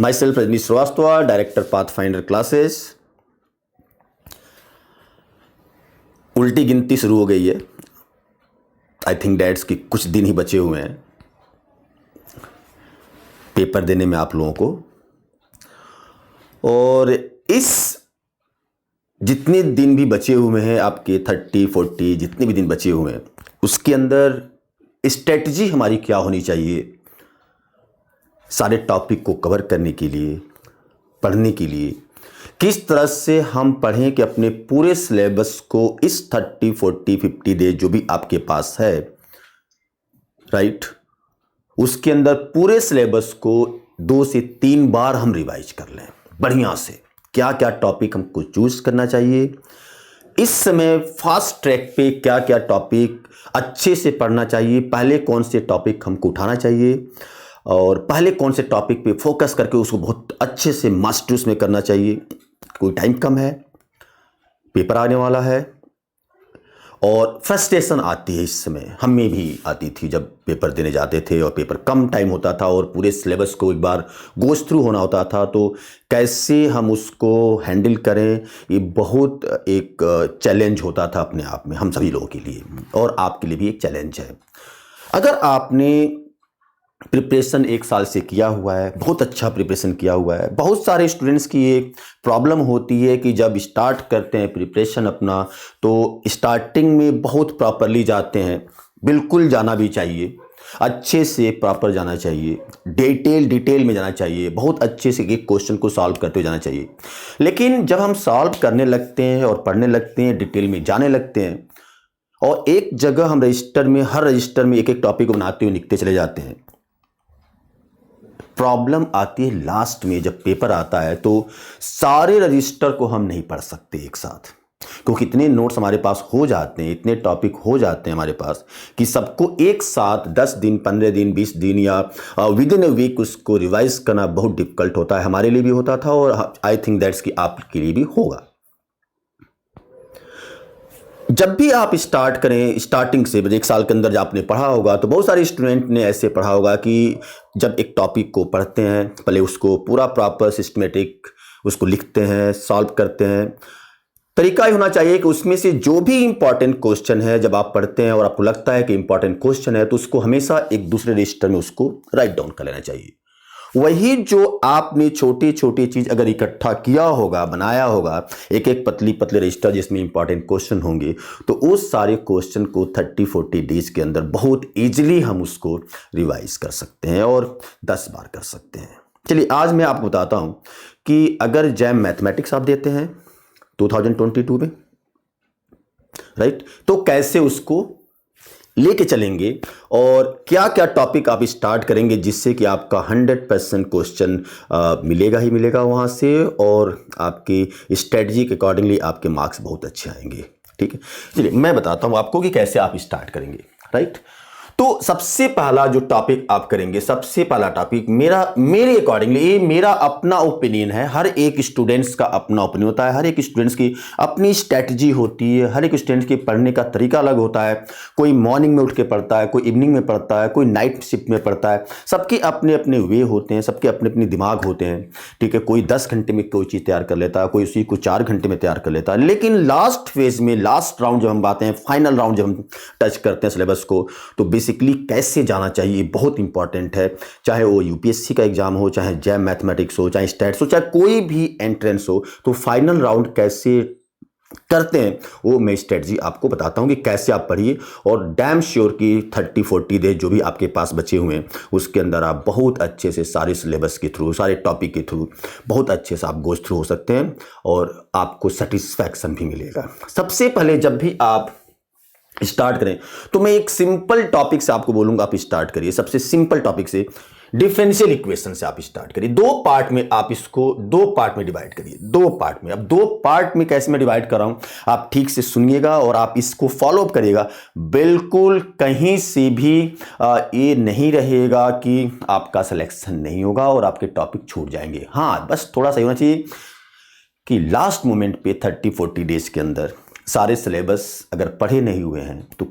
My self Rajneesh Shrivastava, director Pathfinder classes. उल्टी गिनती शुरू हो गई है। आई थिंक डैट्स की कुछ दिन ही बचे हुए हैं पेपर देने में आप लोगों को, और इस जितने दिन भी बचे हुए हैं आपके 30-40 जितने भी दिन बचे हुए हैं, उसके अंदर स्ट्रेटजी हमारी क्या होनी चाहिए सारे टॉपिक को कवर करने के लिए, पढ़ने के लिए। किस तरह से हम पढ़ें कि अपने पूरे सिलेबस को इस 30, 40, 50 डेज जो भी आपके पास है, राइट, उसके अंदर पूरे सिलेबस को 2 से 3 बार हम रिवाइज कर लें बढ़िया से। क्या क्या टॉपिक हमको चूज करना चाहिए, इस समय फास्ट ट्रैक पे क्या क्या टॉपिक अच्छे से पढ़ना चाहिए, पहले कौन से टॉपिक हमको उठाना चाहिए और पहले कौन से टॉपिक पे फोकस करके उसको बहुत अच्छे से मास्टर उसमें करना चाहिए। कोई टाइम कम है, पेपर आने वाला है और फ्रस्ट्रेशन आती है। इस समय हमें भी आती थी जब पेपर देने जाते थे और पेपर कम टाइम होता था और पूरे सिलेबस को एक बार गोज थ्रू होना होता था, तो कैसे हम उसको हैंडल करें, ये बहुत एक चैलेंज होता था अपने आप में हम सभी लोगों के लिए, और आपके लिए भी एक चैलेंज है। अगर आपने प्रिपरेशन 1 साल से किया हुआ है, बहुत अच्छा प्रिपरेशन किया हुआ है, बहुत सारे स्टूडेंट्स की एक प्रॉब्लम होती है कि जब स्टार्ट करते हैं प्रिपरेशन अपना, तो स्टार्टिंग में बहुत प्रॉपरली जाते हैं, बिल्कुल जाना भी चाहिए, अच्छे से प्रॉपर जाना चाहिए, डिटेल में जाना चाहिए, बहुत अच्छे से एक क्वेश्चन को सॉल्व करते हुए जाना चाहिए। लेकिन जब हम सॉल्व करने लगते हैं और पढ़ने लगते हैं, डिटेल में जाने लगते हैं और एक जगह हम रजिस्टर में, हर रजिस्टर में एक एक टॉपिक को बनाते हुए लिखते चले जाते हैं, प्रॉब्लम आती है लास्ट में जब पेपर आता है, तो सारे रजिस्टर को हम नहीं पढ़ सकते एक साथ, क्योंकि इतने नोट्स हमारे पास हो जाते हैं, इतने टॉपिक हो जाते हैं हमारे पास कि सबको एक साथ 10 दिन, 15 दिन, 20 दिन या विद इन अ वीक उसको रिवाइज करना बहुत डिफिकल्ट होता है। हमारे लिए भी होता था और आई थिंक दैट्स कि आपके लिए भी होगा। जब भी आप स्टार्ट करें, स्टार्टिंग से 1 साल के अंदर जब आपने पढ़ा होगा, तो बहुत सारे स्टूडेंट ने ऐसे पढ़ा होगा कि जब एक टॉपिक को पढ़ते हैं, पहले उसको पूरा प्रॉपर सिस्टमेटिक उसको लिखते हैं, सॉल्व करते हैं। तरीका ही होना चाहिए कि उसमें से जो भी इंपॉर्टेंट क्वेश्चन है, जब आप पढ़ते हैं और आपको लगता है कि इंपॉर्टेंट क्वेश्चन है, तो उसको हमेशा एक दूसरे रजिस्टर में उसको राइट डाउन कर लेना चाहिए। वही जो आपने छोटी छोटी चीज अगर इकट्ठा किया होगा, बनाया होगा, एक एक पतली पतले रजिस्टर जिसमें इंपॉर्टेंट क्वेश्चन होंगे, तो उस सारे क्वेश्चन को 30-40 डेज के अंदर बहुत इजीली हम उसको रिवाइज कर सकते हैं और 10 बार कर सकते हैं। चलिए आज मैं आपको बताता हूं कि अगर जैम मैथमेटिक्स आप देते हैं 2022 में, राइट, तो कैसे उसको लेके चलेंगे और क्या क्या टॉपिक आप स्टार्ट करेंगे जिससे कि आपका 100% क्वेश्चन मिलेगा ही मिलेगा वहाँ से, और आपकी स्ट्रेटजी के अकॉर्डिंगली आपके मार्क्स बहुत अच्छे आएंगे। ठीक है, चलिए मैं बताता हूँ आपको कि कैसे आप स्टार्ट करेंगे, राइट। तो सबसे पहला जो टॉपिक आप करेंगे, सबसे पहला टॉपिक मेरे अकॉर्डिंगली, ये मेरा अपना ओपिनियन है, हर एक स्टूडेंट्स का अपना ओपिनियन होता है, हर एक स्टूडेंट्स की अपनी स्ट्रैटेजी होती है, हर एक स्टूडेंट्स के पढ़ने का तरीका अलग होता है। कोई मॉर्निंग में उठ के पढ़ता है, कोई इवनिंग में पढ़ता है, कोई नाइट शिफ्ट में पढ़ता है, सबके अपने अपने वे होते हैं, सबके अपने अपने दिमाग होते हैं। ठीक है, कोई 10 घंटे में कोई चीज़ तैयार कर लेता है, कोई उसी को 4 घंटे में तैयार कर लेता है। लेकिन लास्ट फेज में, लास्ट राउंड जब हम बातें हैं, फाइनल राउंड जब हम टच करते हैं सिलेबस को, तो बेसिकली कैसे जाना चाहिए बहुत इंपॉर्टेंट है। चाहे वो यूपीएससी का एग्जाम हो, चाहे जैम मैथमेटिक्स हो, चाहे स्टैट्स हो, चाहे कोई भी एंट्रेंस हो, तो फाइनल राउंड कैसे करते हैं वो मैं स्ट्रेटजी आपको बताता हूं कि कैसे आप पढ़िए, और डैम श्योर कि 30-40 डेज जो भी आपके पास बचे हुए हैं उसके अंदर आप बहुत अच्छे से सारे सिलेबस के थ्रू, सारे टॉपिक के थ्रू बहुत अच्छे से आप गोज थ्रू हो सकते हैं और आपको सेटिस्फैक्शन भी मिलेगा। सबसे पहले जब भी आप स्टार्ट करें तो मैं एक सिंपल टॉपिक से आपको बोलूंगा, आप स्टार्ट करिए सबसे सिंपल टॉपिक से, डिफरेंशियल इक्वेशन से आप स्टार्ट करिए। 2 पार्ट में आप इसको 2 पार्ट में डिवाइड करिए, 2 पार्ट में। अब 2 पार्ट में कैसे मैं डिवाइड कर रहा हूं आप ठीक से सुनिएगा और आप इसको फॉलो अप करिएगा। बिल्कुल कहीं से भी ये नहीं रहेगा कि आपका सिलेक्शन नहीं होगा और आपके टॉपिक छूट जाएंगे। हाँ, बस थोड़ा सा होना चाहिए कि लास्ट मोमेंट पे 30-40 डेज के अंदर सारे सिलेबस अगर पढ़े नहीं हुए हैं तो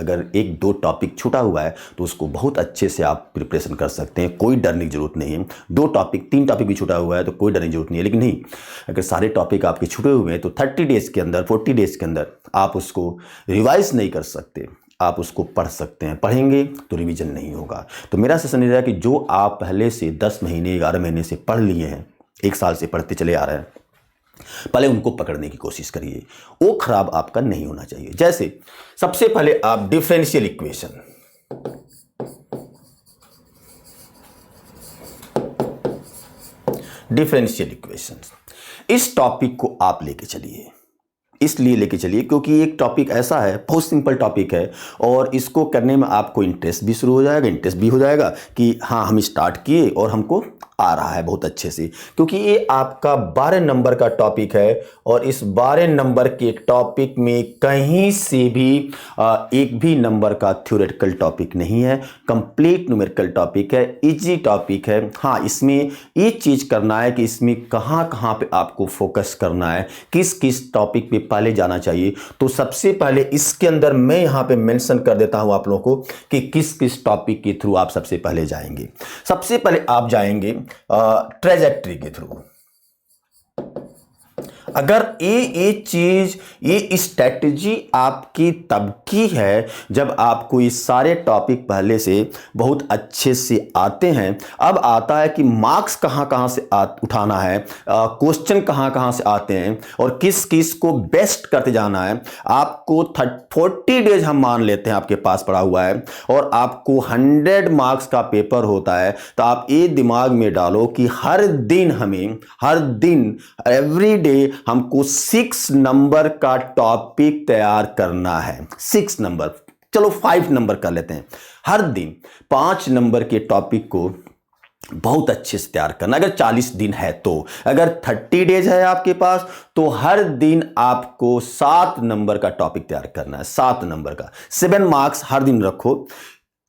अगर एक दो टॉपिक छूटा हुआ है तो उसको बहुत अच्छे से आप प्रिपरेशन कर सकते हैं, कोई डरने की जरूरत नहीं है। 2 टॉपिक 3 टॉपिक भी छूटा हुआ है तो कोई डरने की जरूरत नहीं है। लेकिन नहीं, अगर सारे टॉपिक आपके छूटे हुए हैं तो 30 डेज के अंदर 40 डेज के अंदर आप उसको रिवाइज नहीं कर सकते, आप उसको पढ़ सकते हैं। पढ़ेंगे तो रिवीजन नहीं होगा। तो मेरा सजेशन ये है कि जो आप पहले से 10 महीने 11 महीने से पढ़ लिए हैं, 1 साल से पढ़ते चले आ रहे हैं, पहले उनको पकड़ने की कोशिश करिए। वो खराब आपका नहीं होना चाहिए। जैसे सबसे पहले आप डिफरेंशियल इक्वेशन, इस टॉपिक को आप लेके चलिए। इसलिए लेके चलिए क्योंकि एक टॉपिक ऐसा है, बहुत सिंपल टॉपिक है, और इसको करने में आपको इंटरेस्ट भी शुरू हो जाएगा, इंटरेस्ट भी हो जाएगा कि हाँ हम स्टार्ट किए और हमको आ रहा है बहुत अच्छे से। क्योंकि ये आपका 12 नंबर का टॉपिक है और इस 12 नंबर के टॉपिक में कहीं से भी एक भी नंबर का थ्योरेटिकल टॉपिक नहीं है, कंप्लीट न्यूमेरिकल टॉपिक है, इजी टॉपिक है। हाँ, इसमें ये चीज़ करना है कि इसमें कहाँ कहाँ पे आपको फोकस करना है, किस किस टॉपिक पे पहले जाना चाहिए। तो सबसे पहले इसके अंदर मैं यहाँ पे मेंशन कर देता हूँ आप लोगों को कि किस किस टॉपिक के थ्रू आप सबसे पहले जाएंगे। सबसे पहले आप जाएंगे ट्रेजेक्टरी के थ्रू। अगर ये चीज, ये स्ट्रैटेजी आपकी तब की है जब आपको ये सारे टॉपिक पहले से बहुत अच्छे से आते हैं। अब आता है कि मार्क्स कहाँ कहाँ से उठाना है, क्वेश्चन कहाँ कहाँ से आते हैं और किस किस को बेस्ट करते जाना है। आपको 40 डेज हम मान लेते हैं आपके पास पड़ा हुआ है और आपको 100 मार्क्स का पेपर होता है। तो आप ये दिमाग में डालो कि हर दिन एवरी डे हमको 6 नंबर का टॉपिक तैयार करना है। 6 नंबर, चलो 5 नंबर कर लेते हैं। हर दिन 5 नंबर के टॉपिक को बहुत अच्छे से तैयार करना। अगर 40 दिन है तो, अगर 30 डेज है आपके पास तो हर दिन आपको 7 नंबर का टॉपिक तैयार करना है। 7 नंबर का 7 मार्क्स हर दिन रखो।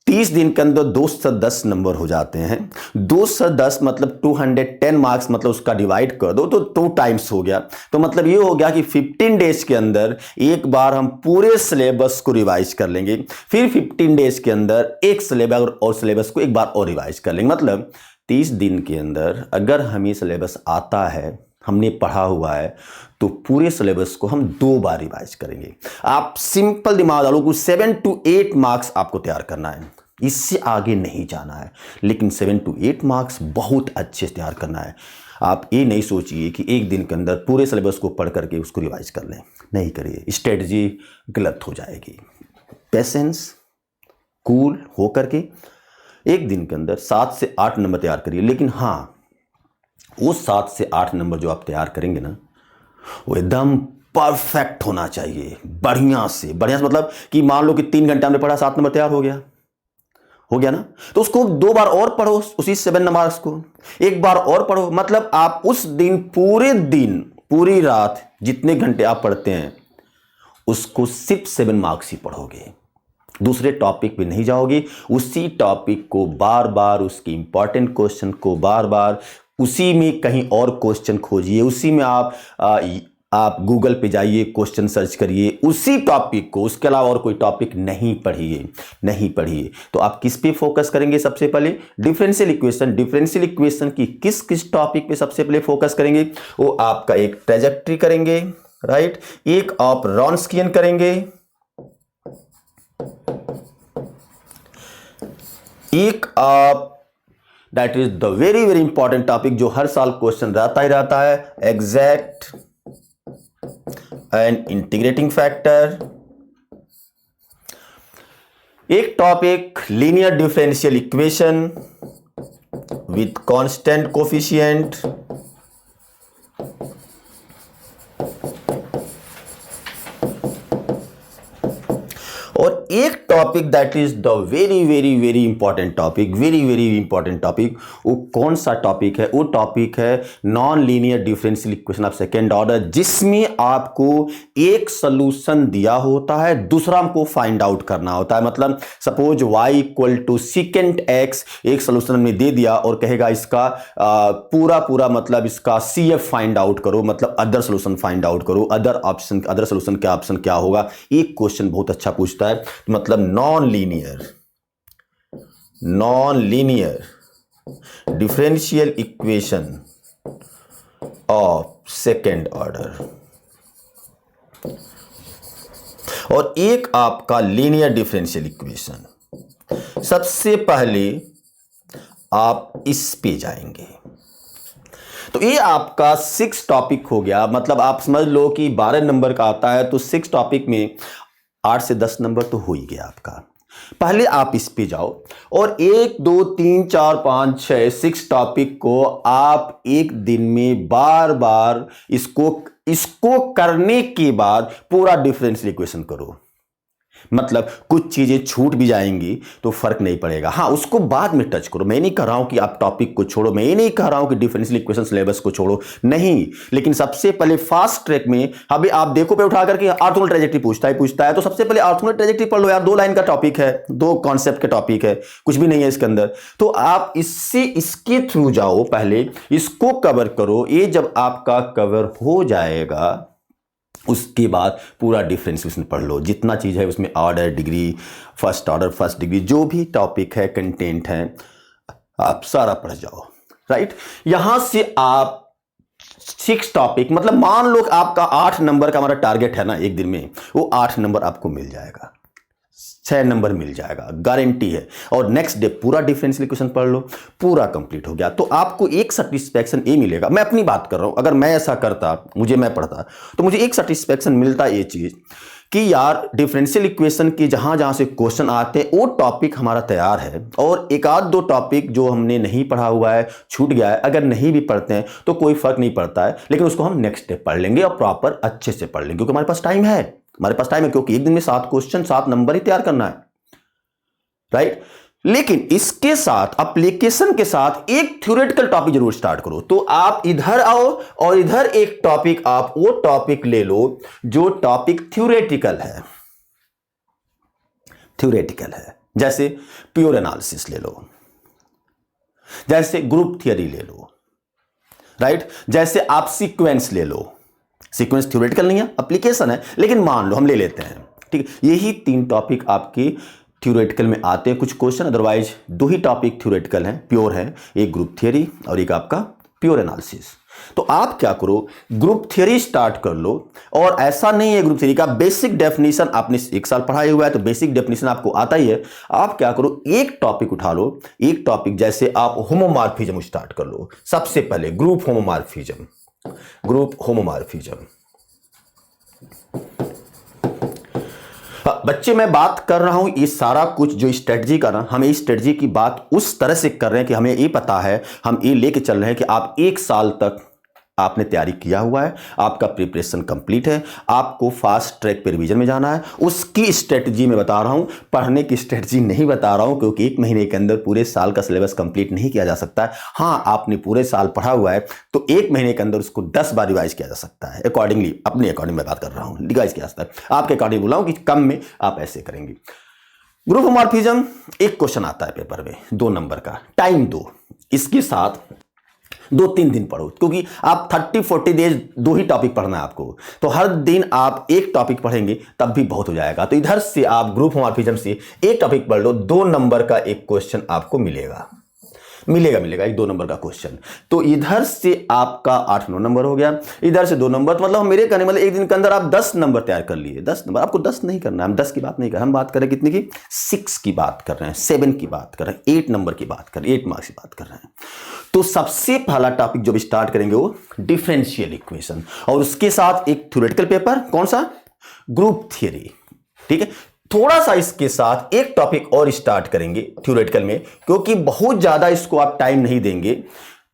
30 दिन के अंदर 210 नंबर हो जाते हैं। 210 मतलब 210 मार्क्स, मतलब उसका डिवाइड कर दो तो 2 टाइम्स हो गया। तो मतलब ये हो गया कि 15 डेज के अंदर एक बार हम पूरे सिलेबस को रिवाइज कर लेंगे, फिर 15 डेज के अंदर एक सिलेबस और सिलेबस को एक बार और रिवाइज कर लेंगे। मतलब 30 दिन के अंदर अगर हमें सिलेबस आता है, हमने पढ़ा हुआ है, तो पूरे सिलेबस को हम 2 बार रिवाइज करेंगे। आप सिंपल दिमाग डालो कि 7 to 8 मार्क्स आपको तैयार करना है, इससे आगे नहीं जाना है। लेकिन 7 to 8 मार्क्स बहुत अच्छे से तैयार करना है। आप ये नहीं सोचिए कि एक दिन के अंदर पूरे सिलेबस को पढ़ करके उसको रिवाइज कर लें, नहीं करिए, स्ट्रेटजी गलत हो जाएगी। पेशेंस, कूल हो करके एक दिन के अंदर 7 से 8 नंबर तैयार करिए। लेकिन हाँ, वो 7 से 8 नंबर जो आप तैयार करेंगे ना, वो एकदम परफेक्ट होना चाहिए, बढ़िया से मतलब कि मान लो कि 3 घंटे हमने पढ़ा, 7 नंबर तैयार हो गया ना, तो उसको 2 बार और पढ़ो, उसी 7 नंबर को एक बार और पढ़ो। मतलब आप उस दिन पूरी रात जितने घंटे आप पढ़ते हैं उसको सिर्फ 7 मार्क्स ही पढ़ोगे, दूसरे टॉपिक पे नहीं जाओगे। उसी टॉपिक को बार बार, उसकी इंपॉर्टेंट क्वेश्चन को बार बार, उसी में कहीं और क्वेश्चन खोजिए, उसी में आप गूगल पे जाइए, क्वेश्चन सर्च करिए, उसी टॉपिक को, उसके अलावा और कोई टॉपिक नहीं पढ़िए। तो आप किस पे फोकस करेंगे? सबसे पहले डिफरेंशियल इक्वेशन की किस किस टॉपिक पे सबसे पहले फोकस करेंगे? वो आपका एक ट्रेजेक्टरी करेंगे, राइट, एक आप रॉन्स्कियन करेंगे, एक आप, that is the very very important topic जो हर साल क्वेश्चन रहता है, एग्जैक्ट एंड इंटीग्रेटिंग फैक्टर। एक topic linear differential equation with constant coefficient. और एक topic that is the very very very important topic, very very important topic. वो कौन सा टॉपिक है? वो टॉपिक है non linear differential equation of second order, जिसमें आपको एक सोल्यूशन दिया होता है, दूसरा हमको फाइंड आउट करना होता है। मतलब suppose y equal to second x एक सोल्यूशन हमने दे दिया और कहेगा इसका पूरा मतलब इसका CF फाइंड आउट करो, मतलब अदर सोल्यूशन फाइंड आउट करो, अदर सोल्यूशन क्या ऑप्शन क्या होगा। एक क्वेश्चन बहुत अच्छा पूछता है, मतलब non linear differential equation of second order, और एक आपका लीनियर डिफरेंशियल इक्वेशन। सबसे पहले आप इस पे जाएंगे, तो ये आपका 6 टॉपिक हो गया। मतलब आप समझ लो कि 12 नंबर का आता है, तो 6 टॉपिक में 8 से 10 नंबर तो हो ही गया आपका। पहले आप इस पे जाओ और 1 2 3 4 5 6 6 टॉपिक को आप एक दिन में बार बार इसको करने के बाद पूरा डिफरेंशियल इक्वेशन करो। मतलब कुछ चीजें छूट भी जाएंगी तो फर्क नहीं पड़ेगा, हाँ उसको बाद में टच करो। मैं नहीं कह रहा हूं कि आप टॉपिक को छोड़ो, मैं ये नहीं कह रहा हूं कि डिफरेंशियल इक्वेशन सिलेबस को छोड़ो, नहीं। लेकिन सबसे पहले फास्ट ट्रैक में अभी आप देखो पे उठा करके ऑर्थोगोनल ट्राइजेक्टरी पूछता है, तो सबसे पहले ऑर्थोगोनल ट्राइजेक्टरी पढ़ लो यार। 2 लाइन का टॉपिक है, 2 कॉन्सेप्ट का टॉपिक है, कुछ भी नहीं है इसके अंदर। तो आप इसके थ्रू जाओ, पहले इसको कवर करो। ये जब आपका कवर हो जाएगा उसके बाद पूरा डिफरेंशिएशन पढ़ लो, जितना चीज है उसमें order, degree, first order, first degree, जो भी टॉपिक है, कंटेंट है, आप सारा पढ़ जाओ। राइट, यहां से आप 6 टॉपिक, मतलब मान लो आपका 8 नंबर का हमारा टारगेट है ना एक दिन में, वो 8 नंबर आपको मिल जाएगा, 6 नंबर मिल जाएगा, गारंटी है। और नेक्स्ट डे पूरा डिफरेंशियल इक्वेशन पढ़ लो, पूरा कंप्लीट हो गया। तो आपको एक सेटिस्फैक्शन ये मिलेगा। मैं अपनी बात कर रहा हूं, अगर मैं ऐसा करता, मैं पढ़ता, तो मुझे एक सेटिस्फैक्शन मिलता ये चीज कि यार डिफरेंशियल इक्वेशन के जहां से क्वेश्चन आते हैं वो टॉपिक हमारा तैयार है, और एक आध 2 टॉपिक जो हमने नहीं पढ़ा हुआ है, छूट गया है, अगर नहीं भी पढ़ते हैं तो कोई फर्क नहीं पड़ता है, लेकिन उसको हम नेक्स्ट डे पढ़ लेंगे और प्रॉपर अच्छे से पढ़ लेंगे, क्योंकि हमारे पास टाइम है, क्योंकि एक दिन में 7 क्वेश्चन 7 नंबर ही तैयार करना है। राइट, लेकिन इसके साथ एप्लीकेशन के साथ एक थ्योरेटिकल टॉपिक जरूर स्टार्ट करो। तो आप इधर आओ और इधर एक टॉपिक, आप वो टॉपिक ले लो जो टॉपिक थ्योरेटिकल है। जैसे प्योर एनालिसिस ले लो, जैसे ग्रुप थियरी ले लो, राइट, जैसे आप सीक्वेंस ले लो। सीक्वेंस थ्योरेटिकल नहीं है, एप्लीकेशन है, लेकिन मान लो हम ले लेते हैं, ठीक है। यही 3 टॉपिक आपके थ्योरेटिकल में आते हैं कुछ क्वेश्चन, अदरवाइज 2 ही टॉपिक थ्योरेटिकल हैं, प्योर है, एक ग्रुप थियरी और एक आपका प्योर एनालिसिस। तो आप क्या करो, ग्रुप थियरी स्टार्ट कर लो। और ऐसा नहीं है, ग्रुप थियरी का बेसिक डेफिनेशन आपने 1 साल पढ़ाया हुआ है, तो बेसिक डेफिनेशन आपको आता ही है। आप क्या करो, एक टॉपिक उठा लो, एक टॉपिक जैसे आप होमोमॉर्फिज्म स्टार्ट कर लो। सबसे पहले ग्रुप होमोमॉर्फिज्म। बच्चे, मैं बात कर रहा हूं ये सारा कुछ जो स्ट्रेटजी का ना, हमें इस स्ट्रेटजी की बात उस तरह से कर रहे हैं कि हमें ये पता है, हम ये लेके चल रहे हैं कि आप 1 साल तक आपने तैयारी किया हुआ है, आपका प्रिपरेशन कंप्लीट है, आपको फास्ट ट्रैक पे रिवीजन में जाना है। उसकी स्ट्रेटजी मैं बता रहा हूं, पढ़ने की स्ट्रेटजी नहीं बता रहा हूं, क्योंकि 1 महीने के अंदर पूरे साल का सिलेबस कंप्लीट नहीं किया जा सकता है। हाँ, आपने पूरे साल पढ़ा हुआ है तो 1 महीने के अंदर उसको 10 बार रिवाइज किया जा सकता है। अकॉर्डिंगली, अपने अकॉर्डिंग मैं बात कर रहा हूं, रिवाइज किया जा सकता है। आपके अकॉर्डिंग बोला हूं कि कम में आप ऐसे करेंगे। ग्रुप होमोमॉर्फिज्म एक क्वेश्चन आता है पेपर में, 2 नंबर का, टाइम दो, इसके साथ 2-3 दिन पढ़ो, क्योंकि आप 30-40 डेज 2 ही टॉपिक पढ़ना है आपको, तो हर दिन आप एक टॉपिक पढ़ेंगे तब भी बहुत हो जाएगा। तो इधर से आप ग्रुप होमोमॉर्फिज्म से एक टॉपिक पढ़ लो, 2 नंबर का एक क्वेश्चन आपको मिलेगा, 1-2 नंबर का क्वेश्चन। तो इधर से आपका 8-9 नंबर हो गया, इधर से 2 नंबर, तो मतलब मेरे कहने मतलब एक दिन के अंदर आप 10 नंबर तैयार कर लिए। 10 नंबर, आपको 10 नहीं करना है, हम 10 की बात नहीं कर रहे, हम बात कर रहे हैं कितने की, 6 की बात कर रहे हैं, 7 की बात कर रहे हैं, 8 नंबर की बात कर रहे हैं, 8 मार्क्स की बात कर रहे हैं। तो सबसे पहला टॉपिक जो भी स्टार्ट करेंगे वो डिफरेंशियल इक्वेशन, और उसके साथ एक थ्योरेटिकल पेपर, कौन सा, ग्रुप थियरी, ठीक है। थोड़ा सा इसके साथ एक टॉपिक और स्टार्ट करेंगे थ्योरेटिकल में, क्योंकि बहुत ज्यादा इसको आप टाइम नहीं देंगे,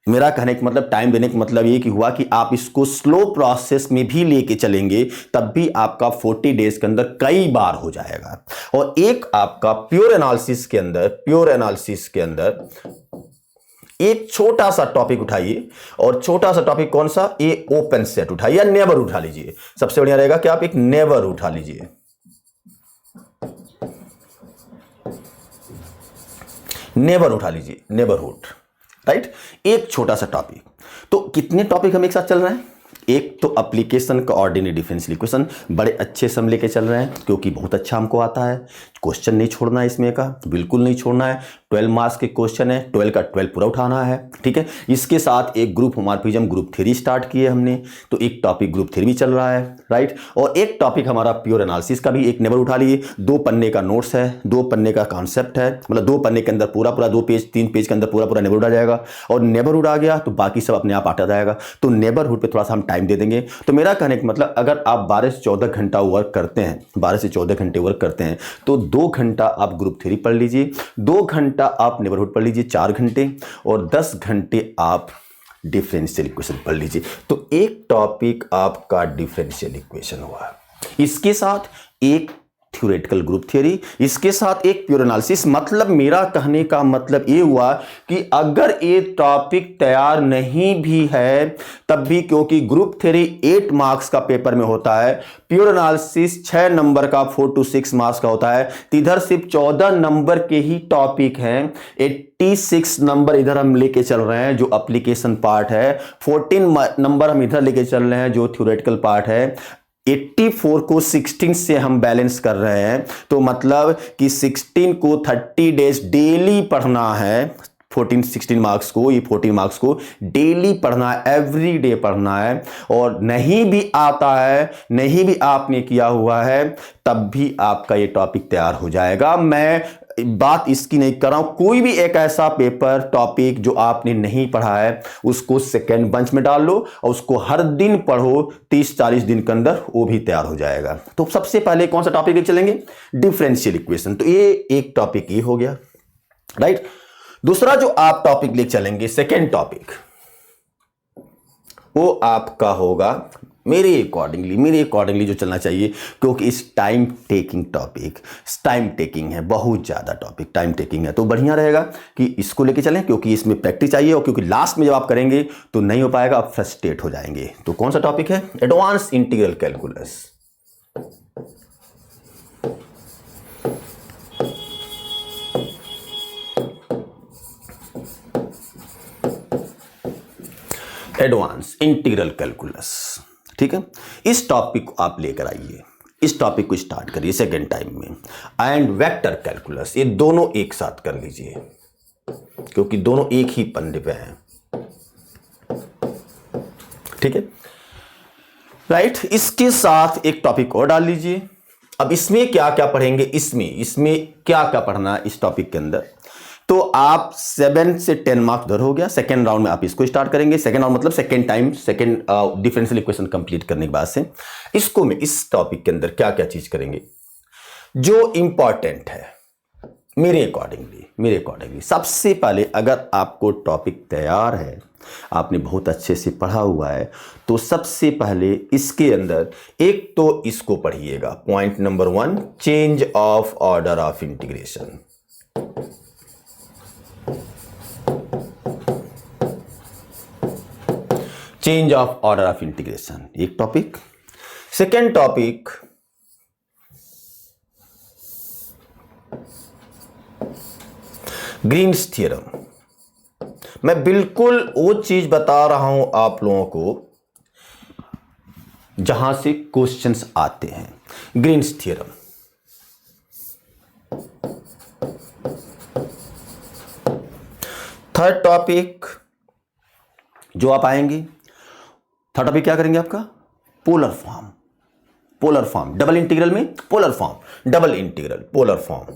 मेरा कहने का मतलब, टाइम देने का मतलब ये कि हुआ कि आप इसको स्लो प्रोसेस में भी लेके चलेंगे तब भी आपका 40 डेज के अंदर कई बार हो जाएगा। और एक आपका प्योर एनालिसिस के अंदर एक छोटा सा टॉपिक उठाइए, और छोटा सा टॉपिक कौन सा, ये ओपन सेट उठाइए या नेबर उठा लीजिए। सबसे बढ़िया रहेगा कि आप एक नेबर उठा लीजिए। नेबर उठा लीजिए, नेबरहुड, राइट। एक छोटा सा टॉपिक। तो कितने टॉपिक हम एक साथ चल रहे हैं, एक तो एप्लीकेशन का ऑर्डिनरी डिफरेंशियल इक्वेशन बड़े अच्छे से हम लेके चल रहे हैं क्योंकि बहुत अच्छा हमको आता है। क्वेश्चन नहीं छोड़ना है इसमें का, बिल्कुल नहीं छोड़ना है। 12 मार्क्स के क्वेश्चन है, 12 का 12 पूरा उठाना है, ठीक है। इसके साथ एक group homomorphism group theory start किए हमने, तो एक टॉपिक ग्रुप थ्योरी भी चल रहा है, राइट। और एक टॉपिक हमारा प्योर एनालिसिस का भी एक नेबर उठा लिए। 2 पन्ने का नोट्स है, 2 पन्ने का कॉन्सेप्ट है, मतलब 2 पन्ने के अंदर पूरा 2 पेज 3 पेज के अंदर पूरा नेबरहुड आ जाएगा। और नेबरहुड आ गया तो बाकी सब अपने आप आता जाएगा। तो नेबरहुड पे थोड़ा सा हम टाइम दे देंगे। तो मेरा कहने का मतलब, अगर आप 12 से 14 घंटा वर्क करते हैं, 12 से 14 घंटे वर्क करते हैं, तो 2 घंटा आप ग्रुप थ्योरी पढ़ लीजिए, 2 घंटा आप नेबरहुड पढ़ लीजिए, 4 घंटे, और 10 घंटे आप डिफरेंशियल इक्वेशन पढ़ लीजिए। तो एक टॉपिक आपका डिफरेंशियल इक्वेशन हुआ। इसके साथ एक थ्योरेटिकल ग्रुप थ्योरी, इसके साथ एक प्योर एनालिसिस। मतलब मेरा कहने का मतलब ये हुआ कि अगर ये टॉपिक तैयार नहीं भी है तब भी, क्योंकि ग्रुप थ्योरी 8 मार्क्स का पेपर में होता है, प्योर एनालिसिस 6 नंबर का 4 to 6 मार्क्स का होता है, तो इधर सिर्फ 14 नंबर के ही टॉपिक हैं। 86 नंबर इधर हम लेके चल रहे हैं जो एप्लीकेशन पार्ट है, 14 नंबर हम इधर लेके चल रहे हैं जो थ्योरेटिकल पार्ट है। 84 को 16 से हम बैलेंस कर रहे हैं, तो मतलब कि 16 को 30 डेज डेली पढ़ना है। 16 मार्क्स को, ये 14 मार्क्स को डेली पढ़ना है, एवरी डे पढ़ना है। और नहीं भी आता है, नहीं भी आपने किया हुआ है, तब भी आपका ये टॉपिक तैयार हो जाएगा। मैं बात इसकी नहीं कर रहा हूं, कोई भी एक ऐसा पेपर टॉपिक जो आपने नहीं पढ़ा है उसको सेकेंड बंच में डाल लो और उसको हर दिन पढ़ो, 30-40 दिन के अंदर वो भी तैयार हो जाएगा। तो सबसे पहले कौन सा टॉपिक लेके चलेंगे, डिफरेंशियल इक्वेशन। तो ये एक टॉपिक ये हो गया, राइट। दूसरा जो आप टॉपिक लेके चलेंगे, सेकेंड टॉपिक, वो आपका होगा मेरे अकॉर्डिंगली जो चलना चाहिए, क्योंकि इस time taking topic, time taking है, बहुत ज़्यादा टॉपिक टाइम टेकिंग है, तो बढ़िया रहेगा कि इसको लेके चलें, क्योंकि इसमें प्रैक्टिस चाहिए। और क्योंकि लास्ट में जब आप करेंगे तो नहीं हो पाएगा, आप फ्रस्ट्रेट हो जाएंगे। तो कौन सा टॉपिक है, advance integral calculus. Advance integral calculus, ठीक है। इस टॉपिक को आप लेकर आइए, इस टॉपिक को स्टार्ट करिए सेकेंड टाइम में। एंड वेक्टर कैलकुलस, ये दोनों एक साथ कर लीजिए क्योंकि दोनों एक ही पन्ने पे हैं, ठीक है, राइट। इसके साथ एक टॉपिक और डाल लीजिए। अब इसमें क्या क्या पढ़ेंगे, इसमें क्या क्या पढ़ना है इस टॉपिक के अंदर, तो आप 7 से 10 मार्क्स उधर हो गया। सेकेंड राउंड में आप इसको स्टार्ट करेंगे, सेकेंड राउंड मतलब second time, second differential equation complete करने के बाद से इसको में इस टॉपिक के अंदर क्या क्या चीज करेंगे जो इंपॉर्टेंट है मेरे अकॉर्डिंगली। सबसे पहले, अगर आपको टॉपिक तैयार है, आपने बहुत अच्छे से पढ़ा हुआ है, तो सबसे पहले इसके अंदर एक तो इसको पढ़िएगा, point number 1, change of order of integration. Change of order of integration एक topic. Second topic, Green's theorem. मैं बिल्कुल वो चीज बता रहा हूं आप लोगों को जहां से क्वेश्चंस आते हैं, ग्रीन्स थ्योरम। थर्ड टॉपिक जो आप आएंगे, थर्ड टॉपिक क्या करेंगे आपका, पोलर फॉर्म, डबल इंटीग्रल में polar form, double integral polar form.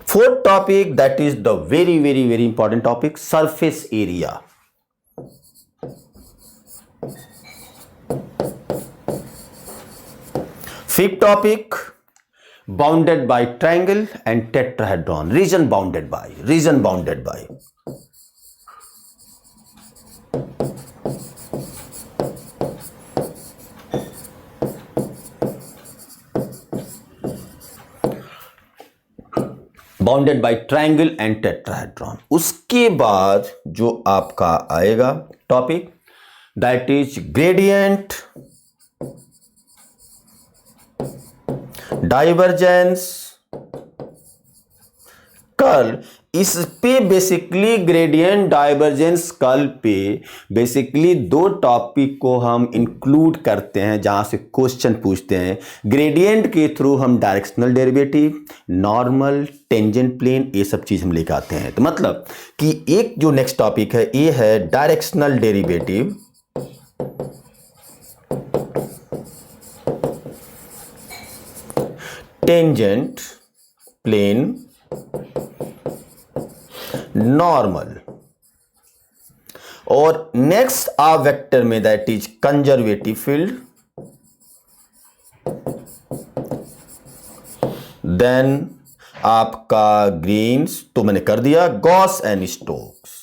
Fourth topic, that is the very very very important topic, surface area. Fifth topic, bounded by triangle and tetrahedron, reason bounded by. Bounded by triangle and tetrahedron. उसके बाद जो आपका आएगा topic, that is gradient, divergence, curl. इस पे basically gradient, divergence, curl पे basically दो topic को हम इंक्लूड करते हैं जहां से क्वेश्चन पूछते हैं। ग्रेडियंट के थ्रू हम directional derivative, normal, tangent plane, ये सब चीज हम लेके आते हैं। तो मतलब कि एक जो नेक्स्ट टॉपिक है ये है directional derivative, tangent plane, normal, और नेक्स्ट आ वेक्टर में that is conservative field, then आपका ग्रीन्स तो मैंने कर दिया, गॉस एंड स्टोक्स।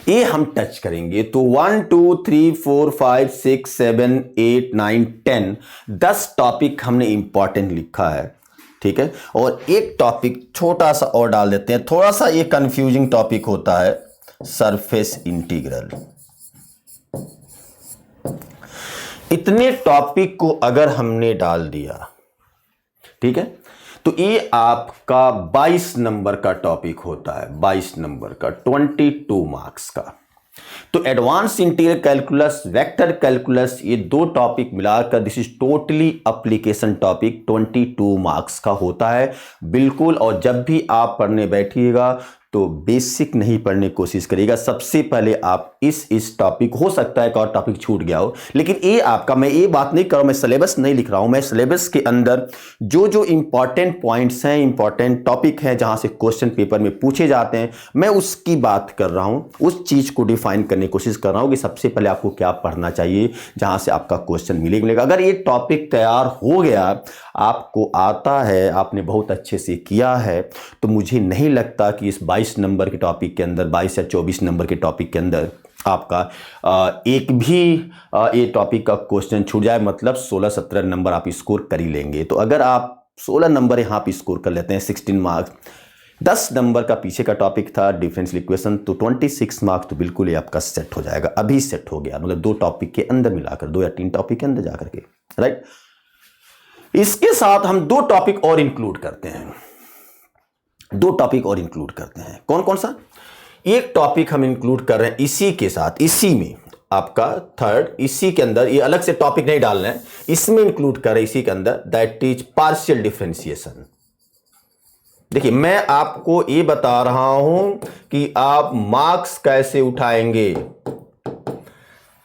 ये हम टच करेंगे। तो 1 2 3 4 5 6 7 8 9 10 10 टॉपिक हमने इंपॉर्टेंट लिखा है, ठीक है। और एक टॉपिक छोटा सा और डाल देते हैं, थोड़ा सा ये कंफ्यूजिंग टॉपिक होता है, सरफेस इंटीग्रल। इतने टॉपिक को अगर हमने डाल दिया, ठीक है, तो ये आपका 22 नंबर का टॉपिक होता है, 22 नंबर का, 22 मार्क्स का। तो advance integral calculus, vector calculus, ये दो टॉपिक मिलाकर this is totally application topic, 22 marks का होता है बिल्कुल। और जब भी आप पढ़ने बैठिएगा तो बेसिक नहीं पढ़ने की कोशिश करिएगा। सबसे पहले आप इस टॉपिक, हो सकता है एक और टॉपिक छूट गया हो, लेकिन ये आपका, मैं ये बात नहीं कर रहा हूं, मैं सिलेबस नहीं लिख रहा हूं, मैं सिलेबस के अंदर जो जो इंपॉर्टेंट पॉइंट्स हैं, इंपॉर्टेंट टॉपिक हैं जहां से क्वेश्चन पेपर में पूछे जाते हैं, मैं उसकी बात कर रहा हूं, उस चीज को डिफाइन करने की कोशिश कर रहा हूं कि सबसे पहले आपको क्या पढ़ना चाहिए जहां से आपका क्वेश्चन मिलेगा। अगर ये टॉपिक तैयार हो गया, आपको आता है, आपने बहुत अच्छे से किया है, तो मुझे नहीं लगता कि इस 22 नंबर के टॉपिक के अंदर, 22 या 24 नंबर के टॉपिक के अंदर आपका एक भी ये टॉपिक का क्वेश्चन छूट जाए। मतलब 16-17 नंबर आप स्कोर कर ही लेंगे। तो अगर आप 16 नंबर यहाँ पे स्कोर कर लेते हैं, 16 मार्क्स, 10 नंबर का पीछे का टॉपिक था डिफरेंशियल इक्वेशन, तो 26 मार्क्स तो बिल्कुल ही आपका सेट हो जाएगा। अभी सेट हो गया, मतलब 2 टॉपिक के अंदर मिलाकर, 2 या 3 टॉपिक के अंदर जाकर के, राइट। इसके साथ हम 2 टॉपिक और इंक्लूड करते हैं, 2 टॉपिक और इंक्लूड करते हैं। कौन कौन सा? एक टॉपिक हम इंक्लूड कर रहे हैं इसी के साथ, इसी में आपका थर्ड, इसी के अंदर, ये अलग से टॉपिक नहीं डालना है, इसमें इंक्लूड कर रहे हैं इसी के अंदर, दैट इज पार्शियल डिफरेंशिएशन। देखिए, मैं आपको ये बता रहा हूं कि आप मार्क्स कैसे उठाएंगे।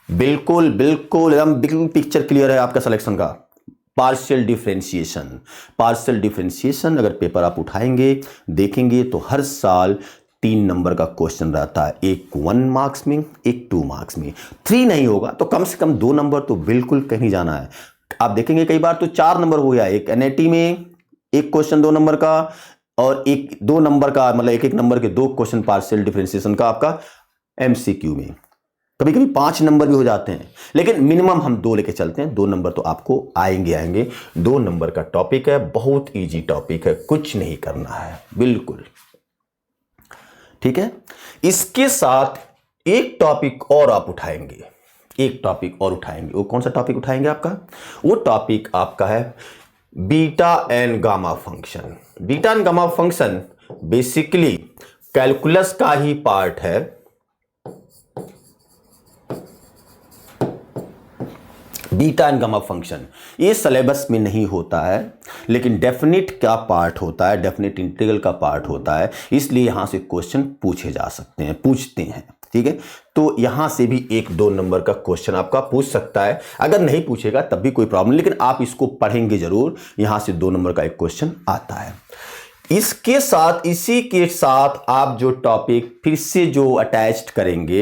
बिल्कुल बिल्कुल एकदम बिल्कुल पिक्चर क्लियर है आपका सिलेक्शन का। पार्शियल डिफरेंशिएशन, पार्शियल डिफरेंशिएशन अगर पेपर आप उठाएंगे, देखेंगे, तो हर साल 3 नंबर का क्वेश्चन रहता है, एक 1 मार्क्स में, एक 2 मार्क्स में। 3 नहीं होगा तो कम से कम 2 नंबर तो बिल्कुल कहीं जाना है। आप देखेंगे कई बार तो 4 नंबर हो गया, एक एनएटी में एक क्वेश्चन 2 नंबर का, और एक 2 नंबर का, मतलब एक नंबर के 2 क्वेश्चन पार्शियल डिफरेंशिएशन का आपका एमसीक्यू में। कभी कभी 5 नंबर भी हो जाते हैं, लेकिन मिनिमम हम 2 लेके चलते हैं। 2 नंबर तो आपको आएंगे। 2 नंबर का टॉपिक है, बहुत इजी टॉपिक है, कुछ नहीं करना है, बिल्कुल ठीक है। इसके साथ एक टॉपिक और आप उठाएंगे, एक टॉपिक और उठाएंगे। वो कौन सा टॉपिक उठाएंगे आपका? वो टॉपिक आपका है beta and gamma function. Beta and gamma function basically calculus का ही पार्ट है। बीटा एंड गामा फंक्शन ये सिलेबस में नहीं होता है, लेकिन डेफिनेट का पार्ट होता है, डेफिनेट इंटीग्रल का पार्ट होता है, इसलिए यहां से क्वेश्चन पूछे जा सकते हैं, पूछते हैं, ठीक है। तो यहां से भी 1-2 नंबर का क्वेश्चन आपका पूछ सकता है। अगर नहीं पूछेगा तब भी कोई प्रॉब्लम, लेकिन आप इसको पढ़ेंगे जरूर, यहां से 2 नंबर का एक क्वेश्चन आता है। इसके साथ, इसी के साथ आप जो टॉपिक फिर से जो अटैच्ड करेंगे,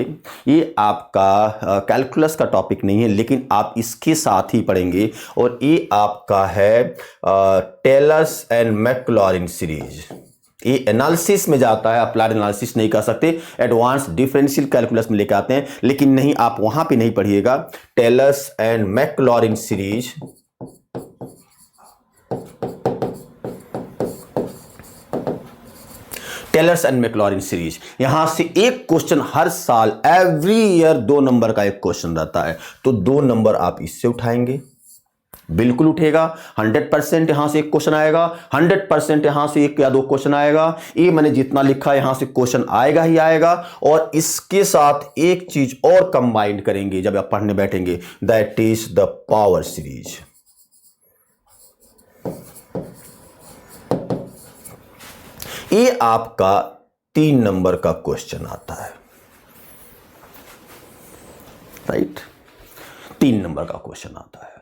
ये आपका कैलकुलस का टॉपिक नहीं है, लेकिन आप इसके साथ ही पढ़ेंगे, और ये आपका है टेलर्स एंड मैक्लॉरिन सीरीज। ये एनालिसिस में जाता है, अप्लाइड एनालिसिस नहीं कर सकते, एडवांस डिफरेंशियल कैलकुलस में लेकर आते हैं, लेकिन नहीं, आप वहां पे नहीं पढ़िएगा। Taylor's and Maclaurin series, Taylor's and Maclaurin series, यहां से एक क्वेश्चन हर साल, एवरी ईयर 2 नंबर का एक क्वेश्चन रहता है, तो 2 नंबर आप इससे उठाएंगे, बिल्कुल उठेगा। 100% यहां से एक क्वेश्चन आएगा, 100% यहां से 1 या 2 क्वेश्चन आएगा। ये मैंने जितना लिखा है यहां से क्वेश्चन आएगा ही आएगा। और इसके साथ एक चीज और कंबाइन करेंगे जब आप पढ़ने बैठेंगे, that is the power series. ये आपका 3 नंबर का क्वेश्चन आता है, राइट, 3 नंबर का क्वेश्चन आता है।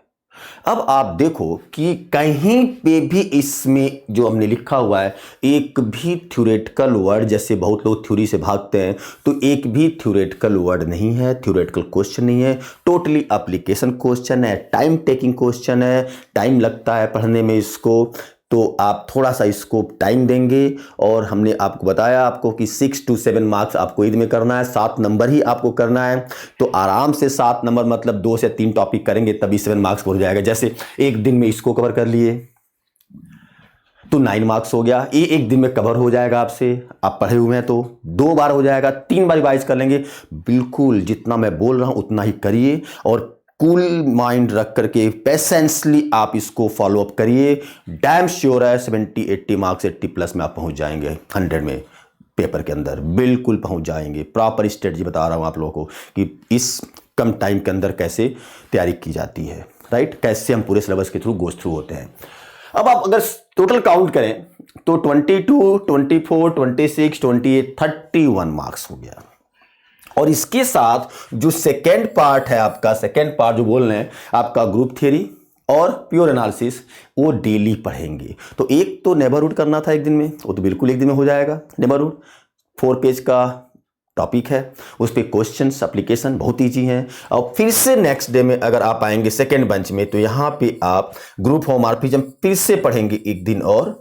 अब आप देखो कि कहीं पे भी इसमें जो हमने लिखा हुआ है, एक भी थ्योरेटिकल वर्ड, जैसे बहुत लोग थ्योरी से भागते हैं, तो एक भी थ्योरेटिकल वर्ड नहीं है, थ्योरेटिकल क्वेश्चन नहीं है, टोटली एप्लीकेशन क्वेश्चन है, टाइम टेकिंग क्वेश्चन है, टाइम लगता है पढ़ने में इसको, तो आप थोड़ा सा इसको टाइम देंगे। और हमने आपको बताया आपको कि 6 to 7 मार्क्स आपको ईद में करना है, 7 नंबर ही आपको करना है, तो आराम से 7 नंबर मतलब 2 से 3 टॉपिक करेंगे तभी 7 मार्क्स हो जाएगा। जैसे एक दिन में इसको कवर कर लिए तो 9 मार्क्स हो गया, ये एक दिन में कवर हो जाएगा आपसे, आप पढ़े हुए हैं तो 2 बार हो जाएगा, 3 बार रिवाइज कर लेंगे। बिल्कुल जितना मैं बोल रहा हूं उतना ही करिए, और कूल माइंड रख करके पेशेंसली आप इसको फॉलो अप करिए। डैम श्योर है 70-80 मार्क्स, 80+ में आप पहुंच जाएंगे, 100 में पेपर के अंदर बिल्कुल पहुंच जाएंगे। प्रॉपर स्ट्रेटजी बता रहा हूं आप लोगों को कि इस कम टाइम के अंदर कैसे तैयारी की जाती है, राइट, कैसे हम पूरे सिलेबस के थ्रू गोस थ्रू होते हैं। अब आप अगर टोटल काउंट करें तो 22, 24, 26, 28, 31 मार्क्स हो गया। और इसके साथ जो सेकेंड पार्ट है आपका, सेकेंड पार्ट जो बोल रहे हैं आपका ग्रुप थ्योरी और प्योर एनालिसिस, वो डेली पढ़ेंगे। तो एक तो नेबरहुड करना था एक दिन में, वो तो बिल्कुल एक दिन में हो जाएगा। नेबरहुड 4 पेज का टॉपिक है, उस पर क्वेश्चंस, एप्लीकेशन बहुत ईजी हैं। और फिर से नेक्स्ट डे में अगर आप आएंगे सेकेंड बेंच में, तो यहाँ पे आप ग्रुप होमोमॉर्फिज्म फिर से पढ़ेंगे एक दिन, और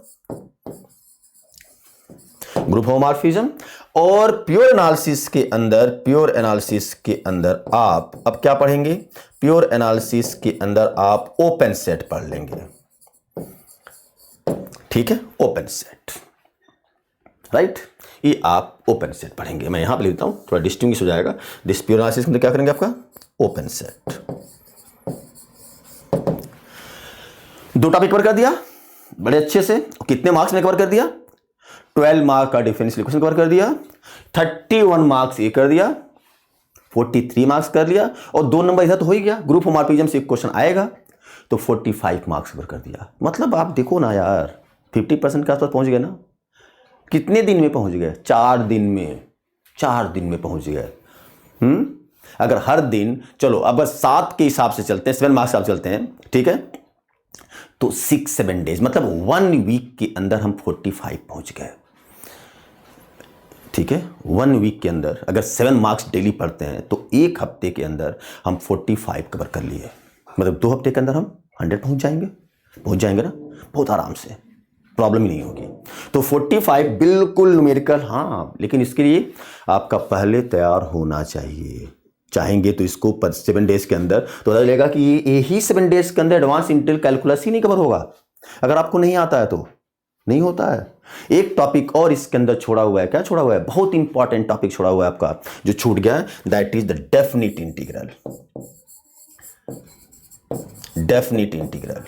ग्रुप होमोमॉर्फिज्म और प्योर एनालिसिस के अंदर, प्योर एनालिसिस के अंदर आप अब क्या पढ़ेंगे, प्योर एनालिसिस के अंदर आप ओपन सेट पढ़ लेंगे, ठीक है, ओपन सेट, राइट, ये आप ओपन सेट पढ़ेंगे। मैं यहां पे लिखता हूं, थोड़ा डिस्टिंग्विश हो जाएगा। दिस प्योर एनालिसिस के अंदर क्या करेंगे आपका ओपन सेट। 2 टॉपिक कवर कर दिया बड़े अच्छे से, कितने मार्क्स में कवर कर दिया, 12 मार्क का डिफरेंशियल इक्वेशन कवर कर दिया, 31 मार्क्स ये कर दिया, 43 मार्क्स कर लिया, और 2 नंबर इधर तो हो ही गया। ग्रुप होमोमॉर्फिज्म से एक क्वेश्चन आएगा तो 45 मार्क्स कवर कर दिया। मतलब आप देखो ना यार, 50% के आसपास पहुंच गए ना। कितने दिन में पहुंच गए, 4 दिन में, 4 दिन में पहुंच गए। अगर हर दिन, चलो अब 7 के हिसाब से चलते हैं, 7 मार्क्स हिसाब से चलते हैं, ठीक है, तो 6-7 डेज मतलब 1 वीक के अंदर हम 45 पहुंच गए, ठीक है। 1 वीक के अंदर अगर 7 मार्क्स डेली पढ़ते हैं तो 1 हफ्ते के अंदर हम 45 कवर कर लिए, मतलब 2 हफ्ते के अंदर हम 100 पहुंच जाएंगे ना, बहुत आराम से, प्रॉब्लम ही नहीं होगी। तो 45 बिल्कुल न्यूमेरिकल, हाँ, लेकिन इसके लिए आपका पहले तैयार होना चाहिए। चाहेंगे तो इसको 7 डेज के अंदर, तो पता चलेगा कि यही 7 डेज के अंदर एडवांस इंटीग्रल कैलकुलस ही नहीं कवर होगा। अगर आपको नहीं आता है तो नहीं होता है। एक टॉपिक और इसके अंदर छोड़ा हुआ है, क्या छोड़ा हुआ है, बहुत इंपॉर्टेंट टॉपिक छोड़ा हुआ है आपका, जो छूट गया है, that is the definite integral. Definite integral,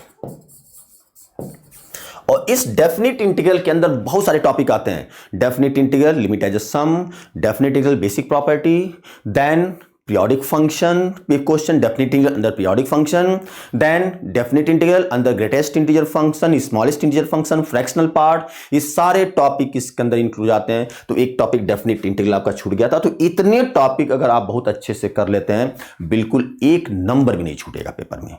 और इस डेफिनिट इंटीग्रल के अंदर बहुत सारे टॉपिक आते हैं। Definite integral, limit as a sum, definite integral basic property, then periodic function, big question, definite integral under periodic function, then definite integral under greatest integer function, smallest integer function, fractional part, ये सारे topic इसके अंदर include आते हैं। तो एक topic definite integral आपका छूट गया था। तो इतने टॉपिक अगर आप बहुत अच्छे से कर लेते हैं, बिल्कुल 1 नंबर भी नहीं छूटेगा पेपर में,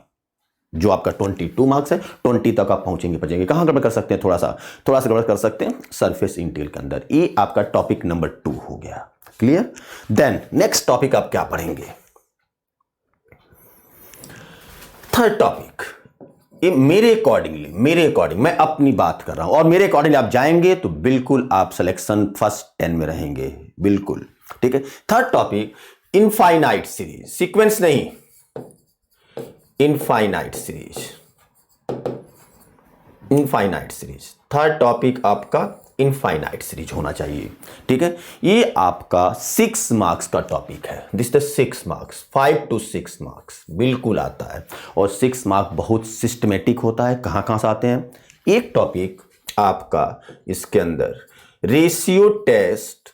जो आपका 22 मार्क्स है, 20 तक आप पहुंचेंगे। कहां गड़बड़ कर सकते हैं, थोड़ा सा गड़बड़ कर सकते हैं सरफेस इंटेल के अंदर। ये आपका टॉपिक नंबर 2 हो गया। क्लियर? देन नेक्स्ट टॉपिक आप क्या पढ़ेंगे? थर्ड टॉपिक, ये मेरे अकॉर्डिंग मैं अपनी बात कर रहा हूं, और मेरे अकॉर्डिंग आप जाएंगे तो बिल्कुल आप सिलेक्शन फर्स्ट 10 में रहेंगे, बिल्कुल। ठीक है। Third topic, infinite series, sequence नहीं, इनफाइनाइट सीरीज। थर्ड टॉपिक आपका इनफाइनाइट सीरीज होना चाहिए। ठीक है। ये आपका 6 मार्क्स का टॉपिक है। This the 6 marks, 5 to 6 marks बिल्कुल आता है, और 6 मार्क बहुत सिस्टमेटिक होता है। कहां से आते हैं? एक टॉपिक आपका इसके अंदर रेशियो टेस्ट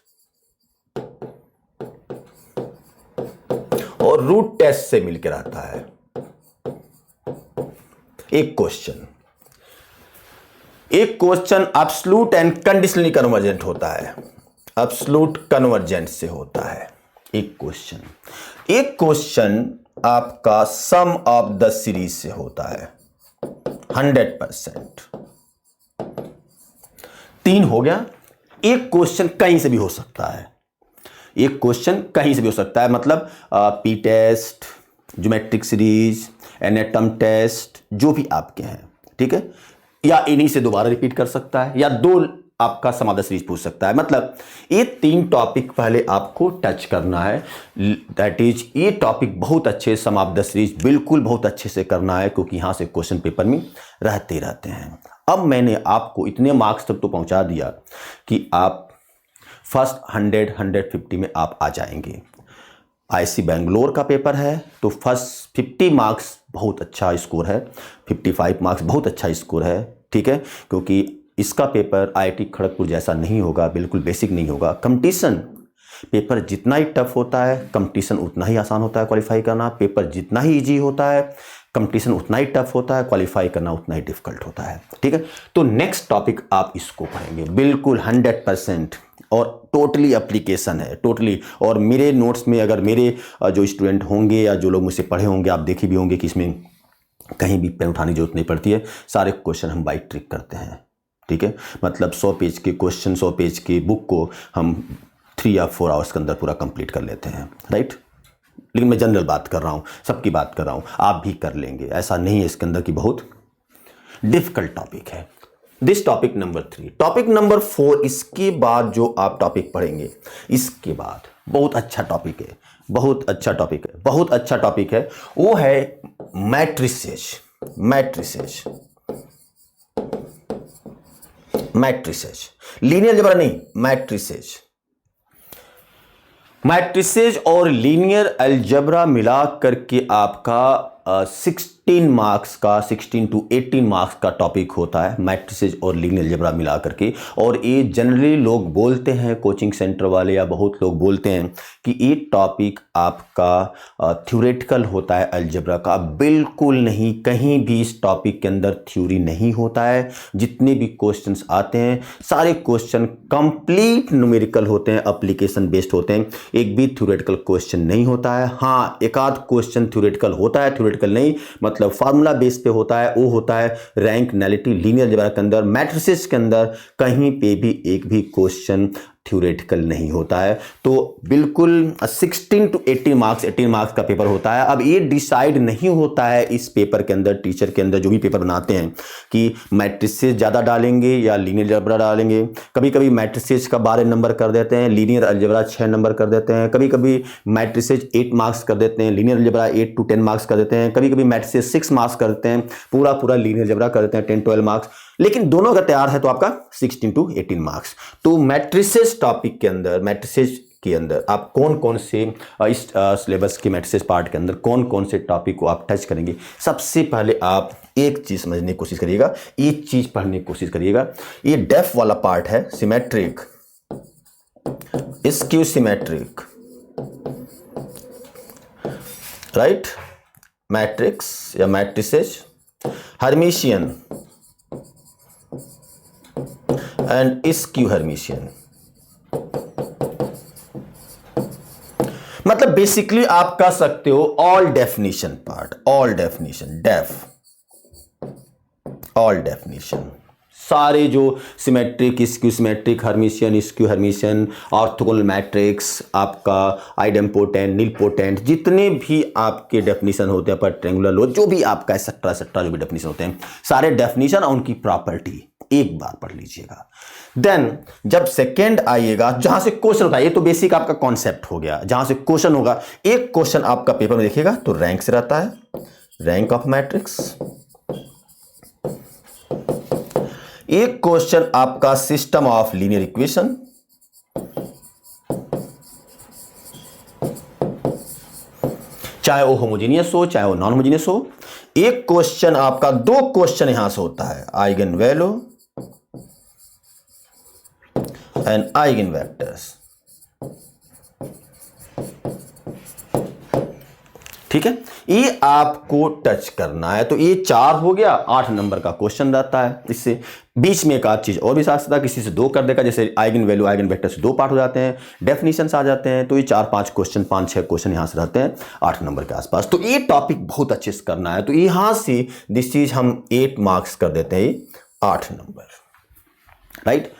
और रूट टेस्ट से मिलकर आता है। एक question absolute and conditionally convergent होता है, एब्सोल्यूट कन्वर्जेंट से होता है एक क्वेश्चन आपका सम ऑफ द सीरीज से होता है 100%। 3 हो गया। एक क्वेश्चन कहीं से भी हो सकता है, मतलब पी टेस्ट, ज्योमेट्रिक सीरीज, एनाटॉम टेस्ट, जो भी आपके हैं। ठीक है। या इन्हीं से दोबारा रिपीट कर सकता है, या 2 आपका सम ऑफ द सीरीज पूछ सकता है। मतलब ये 3 टॉपिक पहले आपको टच करना है। दैट इज, ये टॉपिक बहुत अच्छे, सम ऑफ द सीरीज बिल्कुल बहुत अच्छे से करना है, क्योंकि यहां से क्वेश्चन पेपर में रहते हैं। अब मैंने आपको इतने मार्क्स तक तो पहुंचा दिया कि आप फर्स्ट 100-150 में आप आ जाएंगे। आईसी बैंगलोर का पेपर है तो फर्स्ट 50 मार्क्स बहुत अच्छा स्कोर है, 55 मार्क्स बहुत अच्छा स्कोर है। ठीक है। क्योंकि इसका पेपर आईआईटी खड़गपुर जैसा नहीं होगा, बिल्कुल बेसिक नहीं होगा। कंपटीशन पेपर जितना ही टफ होता है, कंपटीशन उतना ही आसान होता है क्वालिफाई करना। पेपर जितना ही इजी होता है, कंपटीशन उतना ही टफ होता है, क्वालिफाई करना उतना ही डिफिकल्ट होता है। ठीक है। तो नेक्स्ट टॉपिक आप इसको पढ़ेंगे बिल्कुल 100%, और टोटली एप्लीकेशन है, टोटली। और मेरे नोट्स में अगर मेरे जो स्टूडेंट होंगे या जो लोग मुझसे पढ़े होंगे, आप देखे भी होंगे कि इसमें कहीं भी पेन उठाने की जरूरत नहीं पड़ती है। सारे क्वेश्चन हम बाई ट्रिक करते हैं। ठीक है। मतलब 100 पेज के क्वेश्चन, 100 पेज की बुक को हम 3 या 4 आवर्स के अंदर पूरा कंप्लीट कर लेते हैं। राइट। लेकिन मैं जनरल बात कर रहा हूँ, सबकी बात कर रहा हूँ, आप भी कर लेंगे, ऐसा नहीं है इसके अंदर की बहुत डिफिकल्ट टॉपिक है। This topic number 3। Topic number 4, इसके बाद जो आप टॉपिक पढ़ेंगे, इसके बाद बहुत अच्छा टॉपिक है, बहुत अच्छा टॉपिक है, वो है मैट्रिसेज। लीनियर अलजेब्रा नहीं, मैट्रिसेज और लीनियर अलजेब्रा मिला करके आपका 16 मार्क्स का, 16 to 18 मार्क्स का टॉपिक होता है, मैट्रिसेज और लीनियर अलजेब्रा मिला करके। और ये जनरली लोग बोलते हैं, कोचिंग सेंटर वाले या बहुत लोग बोलते हैं कि ये टॉपिक आपका थ्योरेटिकल होता है अलजेब्रा का। बिल्कुल नहीं, कहीं भी इस टॉपिक के अंदर थ्योरी नहीं होता है। जितने भी क्वेश्चंस आते हैं, सारे क्वेश्चन कंप्लीट न्यूमेरिकल होते हैं, एप्लीकेशन बेस्ड होते हैं। एक भी थ्योरेटिकल क्वेश्चन नहीं होता है। हाँ, एक आध क्वेश्चन थ्योरेटिकल होता है, थ्योरेटिकल नहीं, मतलब फार्मूला बेस पे होता है। वो होता है रैंक नलिटी लीनियर अलजेब्रा के अंदर। मैट्रिसेस के अंदर कहीं पे भी एक भी क्वेश्चन थ्योरेटिकल नहीं होता है। तो बिल्कुल 16 to 18 मार्क्स, 18 मार्क्स का पेपर होता है। अब ये डिसाइड नहीं होता है इस पेपर के अंदर, टीचर के अंदर जो भी पेपर बनाते हैं, कि मैट्रिसेस ज़्यादा डालेंगे या लीनियर अलजेब्रा डालेंगे। कभी कभी मैट्रिसेस का 12 नंबर कर देते हैं, लीनियर अलजेब्रा 6 नंबर कर देते हैं। कभी कभी मैट्रिसेस 8 मार्क्स कर देते हैं, लीनियर अलजेब्रा 8 to 10 मार्क्स कर देते हैं। कभी कभी मैट्रिसेस 6 मार्क्स कर देते हैं, पूरा लीनियर अलजेब्रा कर देते हैं 10-12 मार्क्स। लेकिन दोनों अगर तैयार है तो आपका 16 to 18 मार्क्स। तो मैट्रिसेस टॉपिक के अंदर, मैट्रिसेस के अंदर आप कौन कौन से इस सिलेबस के मैट्रिसेस पार्ट के अंदर कौन कौन से टॉपिक को आप टच करेंगे। सबसे पहले आप एक चीज समझने की कोशिश करिएगा, एक चीज पढ़ने की कोशिश करिएगा। ये डेफ वाला पार्ट है, symmetric, skew symmetric, right, matrix या matrices, Hermitian and skew Hermitian. मतलब बेसिकली आप कह सकते हो all definition part, all definition, def all definition, सारे जो symmetric, skew symmetric, Hermitian, skew Hermitian, orthogonal matrix, आपका आइडेम्पोटेंट, नीलपोटेंट, जितने भी आपके डेफिनेशन होते हैं पर ट्रायंगुलर लो, जो भी आपका एक्सेट्रा एक्सेट्रा जो भी डेफिनेशन होते हैं, सारे डेफिनेशन और उनकी प्रॉपर्टी एक बार पढ़ लीजिएगा। देन जब सेकेंड आइएगा, जहां से क्वेश्चन होता है, ये तो बेसिक आपका कॉन्सेप्ट हो गया, जहां से क्वेश्चन होगा, एक क्वेश्चन आपका पेपर में देखिएगा तो रैंक से रहता है, रैंक ऑफ मैट्रिक्स। एक क्वेश्चन आपका सिस्टम ऑफ लीनियर इक्वेशन, चाहे वो होमोजेनियस हो चाहे वो नॉन होमोजेनियस हो। एक क्वेश्चन आपका, दो क्वेश्चन यहां से होता है, eigen value and eigen vectors. ठीक है, ये आपको टच करना है। तो ये 4 हो गया, 8 नंबर का क्वेश्चन रहता है। इससे बीच में एक आध चीज और भी साथ सकता, किसी से 2 कर देगा, जैसे आइगन वैल्यू आइगन वेक्टर से 2 पार्ट हो जाते हैं, डेफिनेशंस आ जाते हैं। तो ये 4-5 क्वेश्चन, 5-6 क्वेश्चन यहां से रहते हैं 8 नंबर के आसपास। तो ये टॉपिक बहुत अच्छे से करना है। तो यहां से दिस चीज हम 8 मार्क्स कर देते हैं, 8 नंबर, राइट।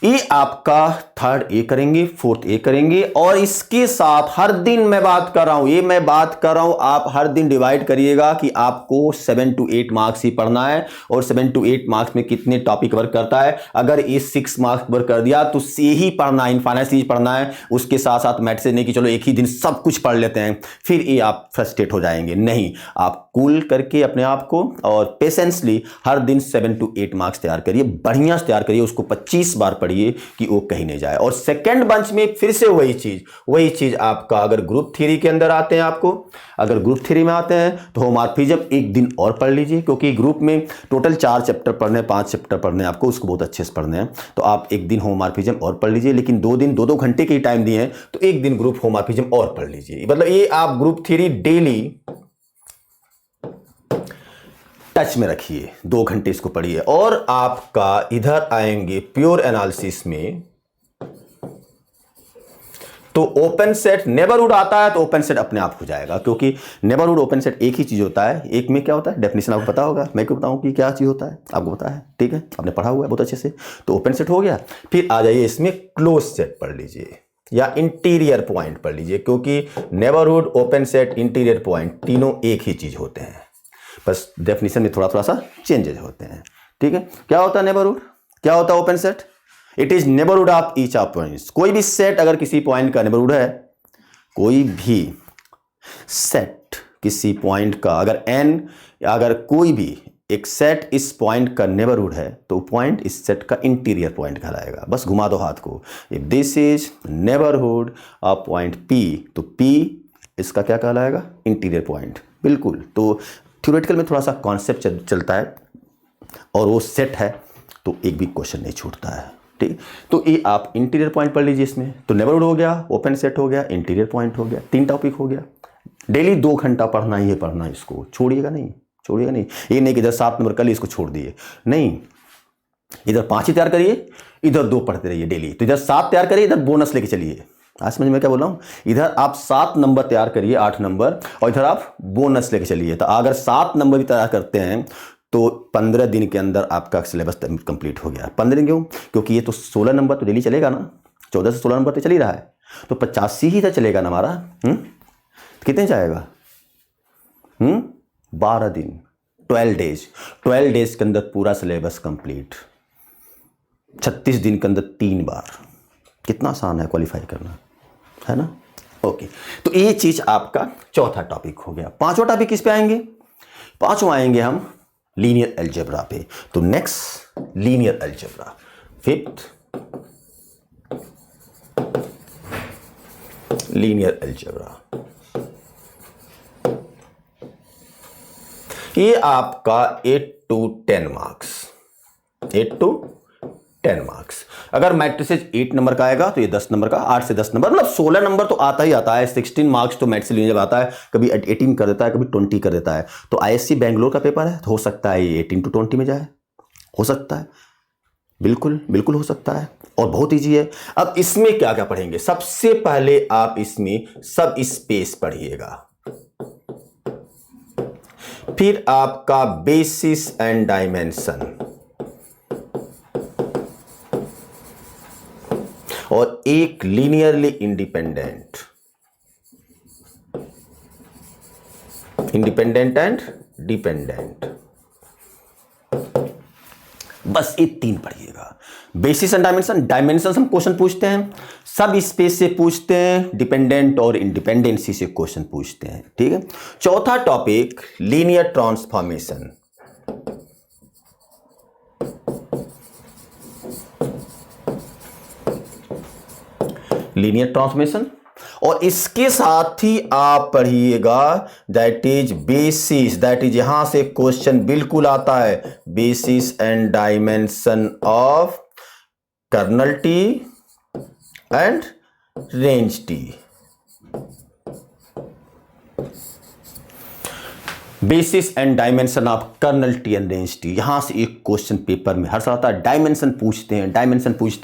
ये आपका थर्ड ए करेंगे, फोर्थ ए करेंगे, और इसके साथ हर दिन मैं बात कर रहा हूं, ये मैं बात कर रहा हूं, आप हर दिन डिवाइड करिएगा कि आपको 7 to 8 मार्क्स ही पढ़ना है। और 7 to 8 मार्क्स में कितने टॉपिक कवर करता है, अगर ये 6 मार्क्स कवर कर दिया तो से ही पढ़ना है, इनफाइनाइट सीरीज पढ़ना है। उसके साथ साथ मैथ से नहीं कि चलो एक ही दिन सब कुछ पढ़ लेते हैं, फिर ये आप फ्रस्ट्रेट हो जाएंगे। नहीं, आप कूल करके अपने आप को और पेशेंसली हर दिन 7 to 8 मार्क्स तैयार करिए, बढ़िया से तैयार करिए, उसको 25 बार पढ़िए कि वो कहीं नहीं जाए। और सेकंड बंच में फिर से वही चीज आपका, अगर ग्रुप थ्योरी के अंदर आते हैं, आपको अगर ग्रुप थ्योरी में आते हैं तो होमोमॉर्फिज्म एक दिन और पढ़ लीजिए, क्योंकि ग्रुप में टोटल 4 चैप्टर पढ़ने, 5 चैप्टर पढ़ने आपको, उसको बहुत अच्छे से पढ़ने हैं। तो आप एक दिन होमोमॉर्फिज्म और पढ़ लीजिए, लेकिन 2 दिन 2-2 घंटे के टाइम दिए हैं, तो एक दिन ग्रुप होमोमॉर्फिज्म और पढ़ लीजिए। मतलब ये आप ग्रुप थ्योरी डेली टच में रखिए, 2 घंटे इसको पढ़िए। और आपका इधर आएंगे प्योर एनालिसिस में, तो ओपन सेट नेबरहुड आता है, तो ओपन सेट अपने आप हो जाएगा, क्योंकि नेबरहुड ओपन सेट एक ही चीज होता है। एक में क्या होता है, डेफिनेशन आपको पता होगा, मैं क्यों बताऊं कि क्या चीज होता है, आपको पता है, ठीक है, आपने पढ़ा हुआ है बहुत अच्छे से। तो ओपन सेट हो गया, फिर आ जाइए इसमें क्लोज सेट पढ़ लीजिए या इंटीरियर पॉइंट पढ़ लीजिए, क्योंकि neighbourhood, open set, interior point तीनों एक ही चीज होते हैं, बस डेफिनेशन में थोड़ा थोड़ा सा चेंजेस होते हैं। ठीक है, क्या होता है नेबरहुड, क्या होता है open set, it is neighbourhood of each of points. कोई भी सेट अगर किसी पॉइंट का नेबरहुड है, कोई भी सेट किसी पॉइंट का, अगर n, अगर कोई भी एक सेट इस पॉइंट का नेबरहुड है, तो पॉइंट इस सेट का इंटीरियर पॉइंट कहलाएगा। बस घुमा दो हाथ को, if this is neighbourhood of point P, तो P इसका क्या कहलाएगा, इंटीरियर पॉइंट। बिल्कुल, तो थ्योरेटिकल में थोड़ा सा कॉन्सेप्ट चलता है, और वो सेट है तो एक भी क्वेश्चन नहीं छूटता है। ठीक, तो ये आप इंटीरियर पॉइंट पढ़ लीजिए इसमें। तो नेबरहुड हो गया, ओपन सेट हो गया, इंटीरियर पॉइंट हो गया, 3 टॉपिक हो गया। डेली 2 घंटा पढ़ना ही है, पढ़ना, इसको छोड़िएगा नहीं, छोड़िएगा नहीं। ये नहीं कि इधर 7 नंबर कल इसको छोड़ दिए, नहीं, इधर 5 ही तैयार करिए, इधर 2 पढ़ते रहिए डेली। तो इधर 7 तैयार करिए, इधर बोनस लेके चलिए। आज समझ में क्या बोल रहा हूँ, इधर आप 7 नंबर तैयार करिए, 8 नंबर, और इधर आप बोनस लेके चलिए। तो अगर 7 नंबर भी तैयार करते हैं तो 15 दिन के अंदर आपका सिलेबस कंप्लीट हो गया। 15 दिन क्यों, क्योंकि ये तो 16 नंबर तो डेली चलेगा ना, 14 से 16 नंबर तो चल ही रहा है, तो 85 ही तो चलेगा ना हमारा। कितने जाएगा, 12 दिन, 12 डेज, 12 डेज के अंदर पूरा सिलेबस कंप्लीट। 36 दिन के अंदर 3 बार, कितना आसान है क्वालिफाई करना, है ना। ओके, तो ये चीज आपका चौथा टॉपिक हो गया। 5वां टॉपिक किस पे आएंगे, 5वां आएंगे हम लीनियर अलजेब्रा पे। तो next linear algebra, 5th linear algebra. ये आपका 8 to 10 मार्क्स, 8 to 10 मार्क्स। अगर मैट्रिसेज 8 नंबर का आएगा तो ये 10 नंबर का, 8 से 10 नंबर, मतलब 16 नंबर तो आता ही आता है। 16 मार्क्स तो मैट्रिस लीनियर जब आता है, कभी 18 कर देता है, कभी 20 कर देता है। तो आईएससी बेंगलोर का पेपर है, तो हो सकता है ये 18 to 20 में जाए, हो सकता है, बिल्कुल बिल्कुल हो सकता है, और बहुत ईजी है। अब इसमें क्या क्या पढ़ेंगे, सबसे पहले आप इसमें सब स्पेस पढ़िएगा। फिर आपका बेसिस एंड डायमेंशन, और एक लीनियरली इंडिपेंडेंट एंड डिपेंडेंट। बस ये 3 पढ़िएगा। बेसिस एंड डायमेंशन, डायमेंशन हम क्वेश्चन पूछते हैं, सब स्पेस से पूछते हैं, डिपेंडेंट और इंडिपेंडेंसी से क्वेश्चन पूछते हैं, ठीक है। चौथा topic linear transformation. Linear transformation, और इसके साथ ही आप पढ़िएगा that is basis, that is यहां से क्वेश्चन बिल्कुल आता है, basis and dimension of kernel T and range T. Basis and dimension of kernel T and range T, यहां से एक क्वेश्चन पेपर में हर साल आता है। डायमेंशन पूछते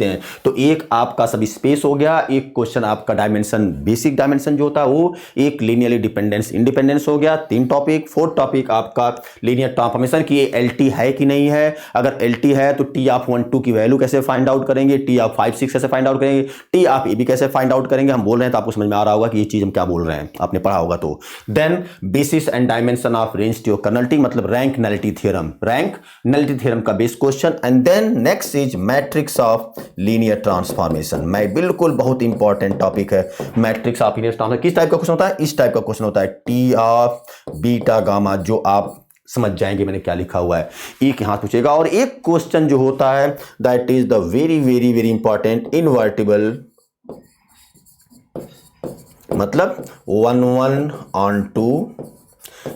हैं, तो एक आपका सब स्पेस हो गया, एक क्वेश्चन आपका डायमेंशन, बेसिक डायमेंशन जो होता है वो, एक लीनियरली इंडिपेंडेंस हो गया। 3 टॉपिक। 4th टॉपिक आपका लीनियर ट्रांसफॉर्मेशन की ये LT है कि नहीं है। अगर LT है तो T ऑफ 1 2 की वैल्यू कैसे फाइंड आउट करेंगे, T ऑफ 5 6 कैसे फाइंड आउट करेंगे, T ऑफ AB कैसे फाइंड आउट करेंगे। हम बोल रहे हैं तो आपको समझ में आ रहा होगा कि ये चीज हम क्या बोल रहे हैं, आपने पढ़ा होगा तो। Then basis and dimension of range T और कर्नल टी, मतलब रैंक नलिटी थ्योरम का base question. And then next is matrix of linear transformation. मैं बिल्कुल बहुत इंपॉर्टेंट टॉपिक है मैट्रिक्स ऑफ लीनियर ट्रांसफॉर्मेशन। किस टाइप का क्वेश्चन होता है, इस टाइप का क्वेश्चन होता है, टी ऑफ बीटा गामा, जो आप समझ जाएंगे मैंने क्या लिखा हुआ है। एक यहां पूछेगा, और एक क्वेश्चन जो होता है that is the very very very important invertible, मतलब 1 1 ऑन 2,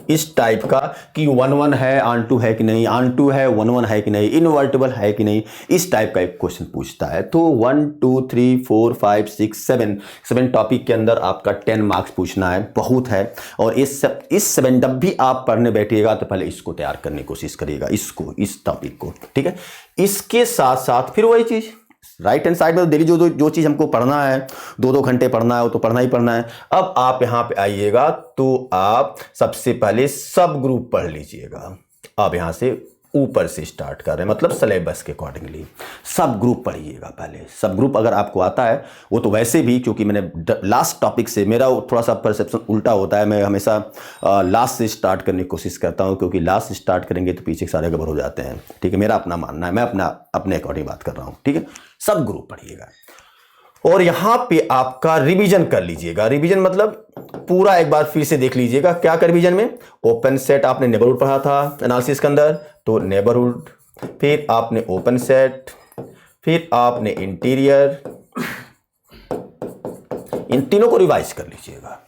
इस टाइप का कि 1 1 है ऑन 2 है कि नहीं, ऑन 2 है 1 1 है कि नहीं, इनवर्टिबल है कि नहीं, इस टाइप का एक क्वेश्चन पूछता है। तो 1 2 3 4 5 6 7 टॉपिक के अंदर आपका 10 मार्क्स पूछना है, बहुत है। और इस 7 जब भी आप पढ़ने बैठिएगा तो पहले इसको तैयार करने की कोशिश करिएगा, इसको, इस टॉपिक को, ठीक है। इसके साथ साथ फिर वही चीज राइट हैंड साइड में तो डेली जो चीज हमको पढ़ना है, 2 घंटे पढ़ना है, वो तो पढ़ना ही पढ़ना है। अब आप यहां पे आइएगा तो आप सबसे पहले सब ग्रुप पढ़ लीजिएगा। अब यहां से ऊपर से स्टार्ट कर रहे हैं, मतलब सिलेबस के अकॉर्डिंगली सब ग्रुप पढ़िएगा पहले। सब ग्रुप अगर आपको आता है, वो तो वैसे भी, क्योंकि मैंने लास्ट टॉपिक से, मेरा थोड़ा सा परसेप्शन उल्टा होता है, मैं हमेशा लास्ट से स्टार्ट करने की कोशिश करता हूं, क्योंकि लास्ट से स्टार्ट करेंगे तो पीछे सारे गड़बड़ हो जाते हैं, ठीक है। मेरा अपना मानना है, मैं अपने अकॉर्डिंग बात कर रहा हूं, ठीक है। सब ग्रुप पढ़िएगा, और यहां पे आपका रिवीजन कर लीजिएगा। रिवीजन मतलब पूरा एक बार फिर से देख लीजिएगा। क्या कर रिवीजन में, ओपन सेट आपने नेबरहुड पढ़ा था एनालिसिस के अंदर, तो नेबरहुड, फिर आपने ओपन सेट, फिर आपने इंटीरियर, इन तीनों को रिवाइज कर लीजिएगा।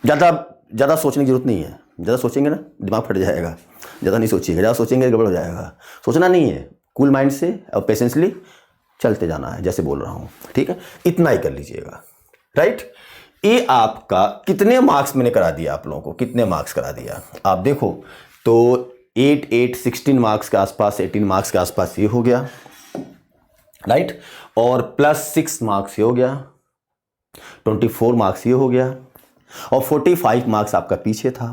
ज्यादा सोचने की जरूरत नहीं है। ज्यादा सोचेंगे ना दिमाग फट जाएगा, ज्यादा नहीं सोचिएगा। ज्यादा सोचेंगे गड़बड़ हो जाएगा। सोचना नहीं है, कूल माइंड से और पेशेंसली चलते जाना है, जैसे बोल रहा हूं, ठीक है। इतना ही कर लीजिएगा, राइट। ये आपका कितने मार्क्स मैंने करा दिया आप लोगों को, कितने मार्क्स करा दिया आप देखो तो 8 8 16 मार्क्स के आसपास, 18 मार्क्स के आसपास ये हो गया, राइट। और +6 मार्क्स ये हो गया, 24 मार्क्स ये हो गया, और 45 मार्क्स आपका पीछे था।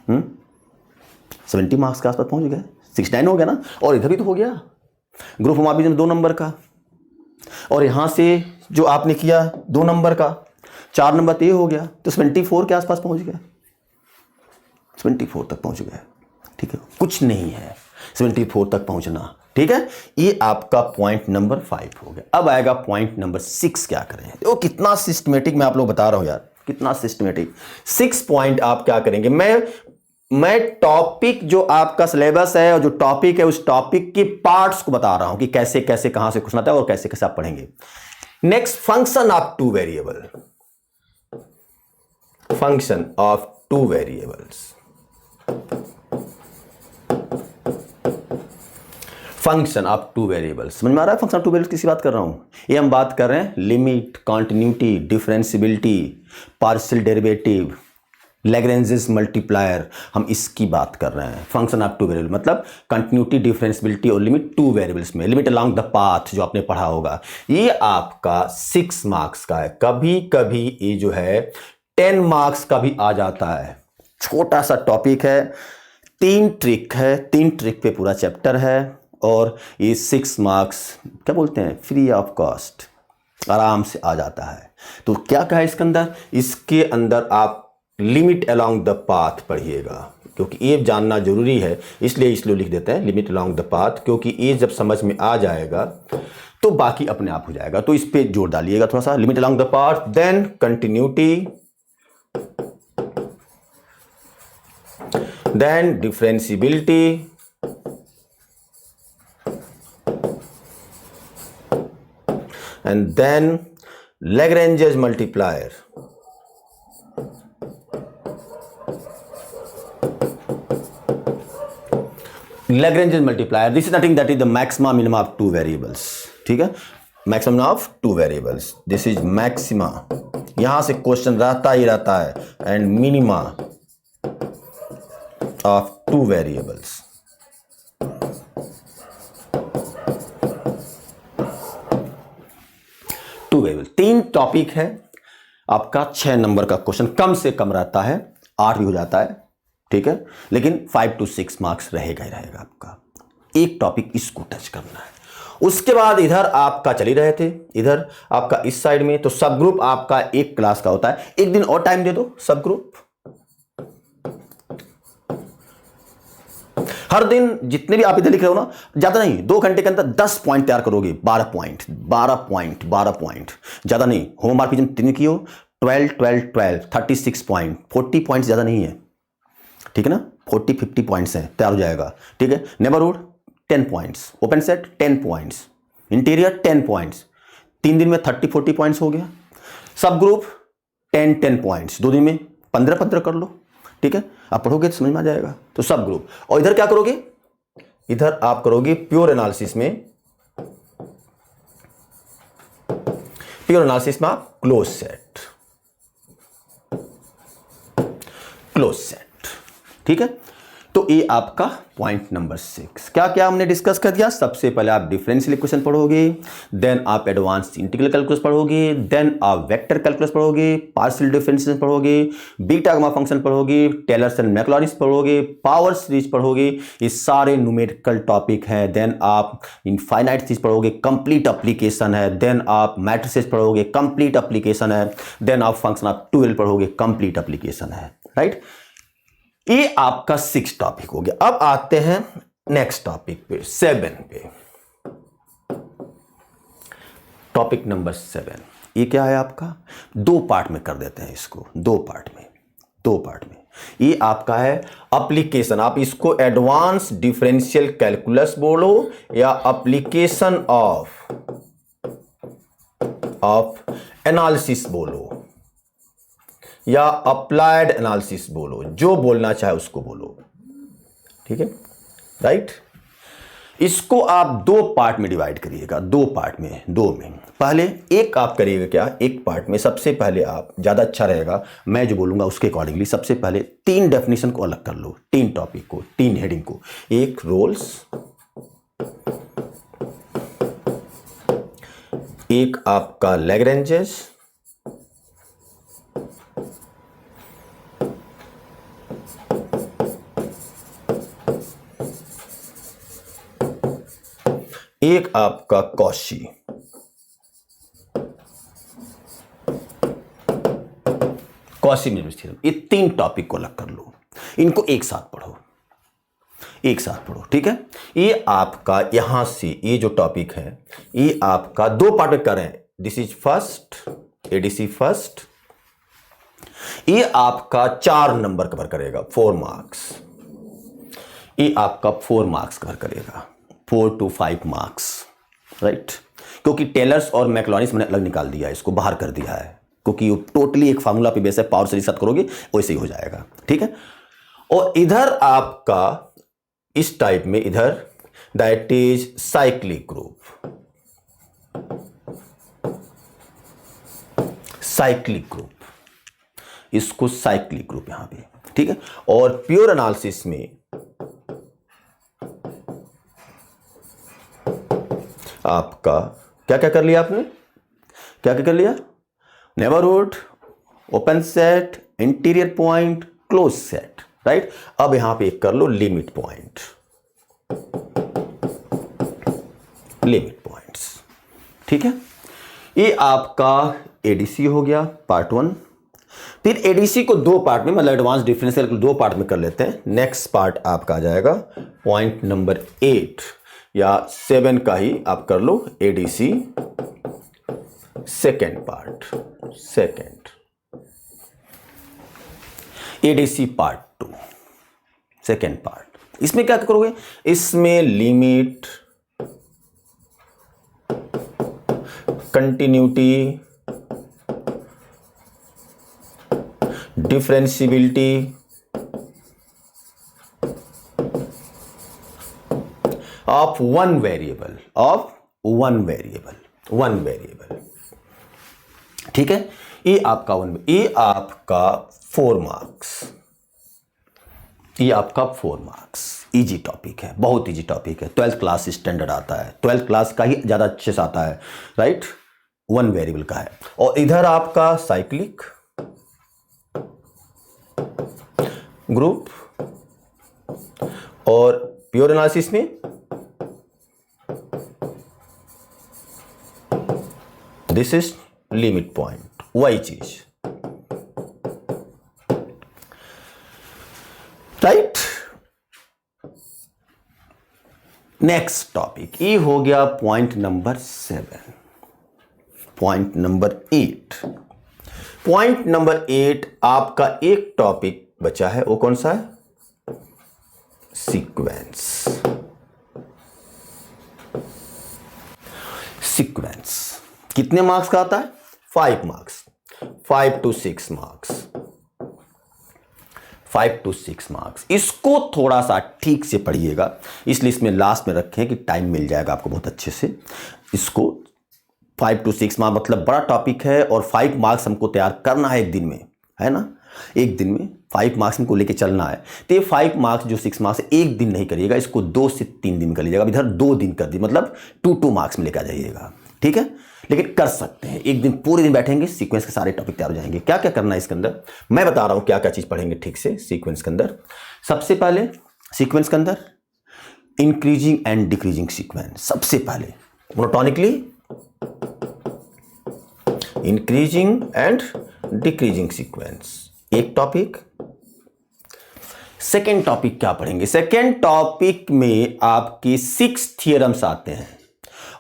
70 मार्क्स के आसपास पहुंच गए, 69 हो गया ना। और इधर भी तो हो गया ग्रुप मार्क्स 2 नंबर का, और यहां से जो आपने किया 2 नंबर का, 4 नंबर तो ये हो गया, तो 74 के आसपास पहुंच गया, 74 तक पहुंच गए, ठीक है। कुछ नहीं है 74 तक पहुंचना, ठीक है। ये आपका पॉइंट नंबर 5 हो गया। अब आएगा पॉइंट नंबर 6, क्या करें। देखो कितना सिस्टमेटिक मैं आप लोग बता रहा हूं यार, कितना सिस्टमेटिक। 6 पॉइंट आप क्या करेंगे, मैं टॉपिक जो आपका सिलेबस है और जो टॉपिक है उस टॉपिक के पार्ट्स को बता रहा हूं कि कैसे कैसे कहां से क्वेश्चन आता है और कैसे कैसे आप पढ़ेंगे। Next, function of 2 variable, function of 2 variables, function of 2 variables. समझ में आ रहा है फंक्शन ऑफ 2 वेरिएबल्स किसी बात कर रहा हूं। ये हम बात कर रहे हैं limit, continuity, differentiability, partial derivative, Lagrange's multiplier, हम इसकी बात कर रहे हैं। फंक्शन ऑफ 2 वेरिएबल मतलब कंटिन्यूटी, डिफरेंशियबिलिटी और लिमिट 2 वेरिएबल्स में, लिमिट अलोंग द पाथ जो आपने पढ़ा होगा। ये आपका 6 मार्क्स का है। कभी कभी ये जो है 10 मार्क्स का भी आ जाता है, छोटा सा टॉपिक है, 3 ट्रिक है, 3 ट्रिक पे पूरा चैप्टर है और ये 6 मार्क्स क्या बोलते हैं, फ्री ऑफ कॉस्ट आराम से आ जाता है। तो क्या क्या है इसके अंदर, इसके अंदर आप लिमिट अलोंग द पाथ पढ़िएगा, क्योंकि ये जानना जरूरी है, इसलिए लिख देते हैं लिमिट अलोंग द पाथ, क्योंकि ये जब समझ में आ जाएगा तो बाकी अपने आप हो जाएगा। तो इस पे जोर डालिएगा थोड़ा सा, limit along the path, then continuity, then differentiability, and then Lagrange's multiplier, Lagrange's multiplier, this is nothing, that is the maxima minima of 2 variables, ठीक है, maximum of 2 variables, this is maxima, यहां से क्वेश्चन रहता ही रहता है, and minima of 2 variables, तीन topic है आपका, 6 नंबर का क्वेश्चन कम से कम रहता है, 8 भी हो जाता है, ठीक है, लेकिन 5 to 6 मार्क्स रहेगा ही रहेगा आपका। एक टॉपिक इसको टच करना है। उसके बाद इधर आपका चल ही रहे थे, इधर आपका इस साइड में तो सब ग्रुप आपका एक क्लास का होता है, एक दिन और टाइम दे दो सब ग्रुप, हर दिन जितने भी आप इधर लिख रहे हो ना, ज्यादा नहीं, 2 घंटे के अंदर 10 पॉइंट तैयार करोगे, 12 पॉइंट, ज्यादा नहीं। होमवर्क भी 3 की हो, 12 36 पॉइंट, 40 पॉइंट ज्यादा नहीं है, ठीक है ना, 40-50 पॉइंट्स हैं, तैयार हो जाएगा, ठीक है। Neighbourhood 10 points, open set 10 points, interior 10 points, 3 दिन में 30-40 पॉइंट्स हो गया। सब ग्रुप 10 पॉइंट्स, 2 दिन में 15 कर लो, ठीक है। आप पढ़ोगे तो समझ में आ जाएगा। तो सब ग्रुप, और इधर क्या करोगे, इधर आप करोगे प्योर एनालिसिस में, आप क्लोज सेट, ठीक है। तो ये आपका पॉइंट नंबर 6। क्या क्या हमने डिस्कस कर दिया, सबसे पहले आप डिफरेंशियल इक्वेशन पढ़ोगे, देन आप एडवांस इंटीग्रल कैलकुलस पढ़ोगे, देन आप वेक्टर कैलकुलस पढ़ोगे, पार्शियल डिफरेंशिएशन पढ़ोगे, बीटा गामा फंक्शन पढ़ोगे, टेलर्स एंड मैक्लॉरिन्स पढ़ोगे, पावर सीरीज पढ़ोगे, ये सारे न्यूमेरिकल टॉपिक हैं। देन आप इनफाइनाइट सीरीज पढ़ोगे, कंप्लीट एप्लीकेशन है, देन आप मैट्रिसेस पढ़ोगे, कंप्लीट एप्लीकेशन है, देन आप फंक्शन ऑफ 12 पढ़ोगे, कंप्लीट एप्लीकेशन है, राइट। ये आपका 6 टॉपिक हो गया। अब आते हैं नेक्स्ट टॉपिक पे, 7 पे, टॉपिक नंबर 7। ये क्या है आपका, 2 पार्ट में कर देते हैं इसको, 2 पार्ट में। ये आपका है एप्लीकेशन, आप इसको एडवांस डिफरेंशियल कैलकुलस बोलो या एप्लीकेशन ऑफ एनालिसिस बोलो या अप्लाइड एनालिसिस बोलो, जो बोलना चाहे उसको बोलो, ठीक है, राइट। इसको आप 2 पार्ट में डिवाइड करिएगा, 2 पार्ट में, 2 में। पहले एक आप करिएगा क्या, एक पार्ट में सबसे पहले आप, ज्यादा अच्छा रहेगा मैं जो बोलूंगा उसके अकॉर्डिंगली, सबसे पहले 3 डेफिनेशन को अलग कर लो, 3 टॉपिक को, 3 हेडिंग को। एक रोल्स, एक आपका लैग्रेंजेस, एक आपका कॉशी। Cauchy means theorem. ये 3 टॉपिक को अलग कर लो, इनको एक साथ पढ़ो, ठीक है। ये आपका यहां से ये जो टॉपिक है ये आपका 2 पार्ट में करें, this is first, ADC first. ये आपका 4 नंबर कवर करेगा, 4 मार्क्स। ये आपका 4 मार्क्स कवर करेगा, 4 to 5 मार्क्स, राइट। क्योंकि टेलर्स और मैक्लॉरिन्स मैंने अलग निकाल दिया है, इसको बाहर कर दिया है, क्योंकि ये टोटली एक फार्मूला पे बेस है, पावर सीरीज साथ करोगे वैसे ही हो जाएगा, ठीक है। और इधर आपका इस टाइप में, इधर दैट इज साइक्लिक ग्रुप, इसको साइक्लिक ग्रुप यहां पे, ठीक है। और प्योर एनालिसिस में आपका क्या क्या कर लिया आपने, क्या क्या कर लिया, neighbourhood, open set, interior point, close set, right. अब यहां पे एक कर लो लिमिट पॉइंट, लिमिट पॉइंट्स, ठीक है। ये आपका एडीसी हो गया पार्ट 1। फिर एडीसी को दो पार्ट में, मतलब एडवांस डिफरेंशियल को दो पार्ट में कर लेते हैं। नेक्स्ट पार्ट आपका आ जाएगा पॉइंट नंबर 8 या 7 का ही आप कर लो, ADC second part, second ADC part 2 second part. इसमें क्या करोगे, इसमें limit, continuity, differentiability, of one variable, one variable, ठीक है। ये आपका ये आपका 4 मार्क्स, ये आपका 4 मार्क्स। इजी टॉपिक है, बहुत इजी टॉपिक है, 12th क्लास स्टैंडर्ड आता है, 12th क्लास का ही ज़्यादा अच्छे से आता है, राइट। वन वेरिएबल का है। और इधर आपका साइक्लिक ग्रुप और प्योर एनालिसिस में दिस इज लिमिट पॉइंट, वही चीज, राइट। नेक्स्ट टॉपिक ये हो गया point number 7। Point number 8, point number 8 आपका एक टॉपिक बचा है, वो कौन सा है, सीक्वेंस। सीक्वेंस कितने मार्क्स का आता है, 5 marks, 5 to 6 marks, 5 to 6 marks. इसको थोड़ा सा ठीक से पढ़िएगा, इसलिए इसमें लास्ट में रखें कि टाइम मिल जाएगा आपको बहुत अच्छे से। इसको 5 to 6 मार्क्स मतलब बड़ा टॉपिक है, और 5 मार्क्स हमको तैयार करना है एक दिन में, है ना। एक दिन में 5 मार्क्स हमको लेके चलना है। तो ये 5 मार्क्स जो 6 मार्क्स एक दिन नहीं करिएगा, इसको 2 से 3 दिन कर लीजिएगा। इधर 2 दिन कर दी, मतलब 2 मार्क्स में लेकर आ जाइएगा, ठीक है। लेकिन कर सकते हैं, एक दिन पूरे दिन बैठेंगे, सीक्वेंस के सारे टॉपिक तैयार हो जाएंगे। क्या क्या करना है इसके अंदर मैं बता रहा हूं, क्या क्या चीज पढ़ेंगे ठीक से सीक्वेंस के अंदर। सबसे पहले सीक्वेंस के अंदर इंक्रीजिंग एंड डिक्रीजिंग सीक्वेंस, सबसे पहले monotonically increasing and decreasing sequence, एक टॉपिक। सेकेंड टॉपिक क्या पढ़ेंगे, सेकेंड टॉपिक में आपकी 6 थियरम्स आते हैं,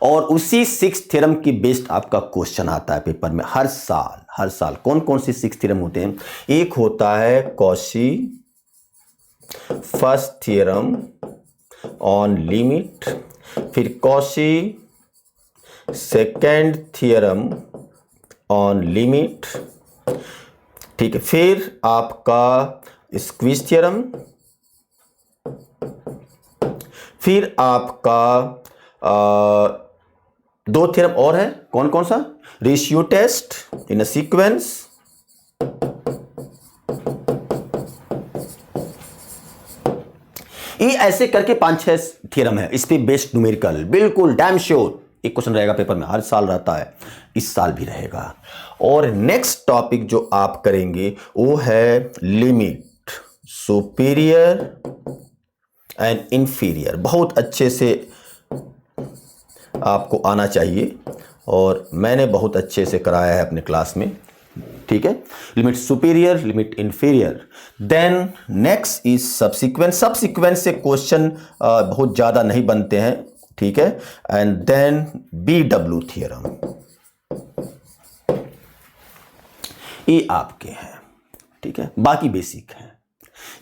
और उसी 6 थ्योरम की बेस्ड आपका क्वेश्चन आता है पेपर में हर साल। कौन कौन से 6 थ्योरम होते हैं, एक होता है Cauchy first theorem on limit, फिर Cauchy second theorem on limit, ठीक है। फिर आपका स्क्वीज थ्योरम, फिर आपका 2 थ्योरम और है, कौन कौन सा, ratio test in a sequence, ये ऐसे करके 5-6 थ्योरम है, इस पे बेस्ड न्यूमेरिकल, बिल्कुल डैम श्योर एक क्वेश्चन रहेगा पेपर में, हर साल रहता है, इस साल भी रहेगा। और नेक्स्ट टॉपिक जो आप करेंगे वो है लिमिट, सुपीरियर एंड इंफीरियर, बहुत अच्छे से आपको आना चाहिए, और मैंने बहुत अच्छे से कराया है अपने क्लास में, ठीक है। Limit superior, limit inferior. Then next is subsequence, subsequence से क्वेश्चन बहुत ज़्यादा नहीं बनते हैं, ठीक है। एंड देन BW थ्योरम, ये आपके हैं, ठीक है, बाकी बेसिक है।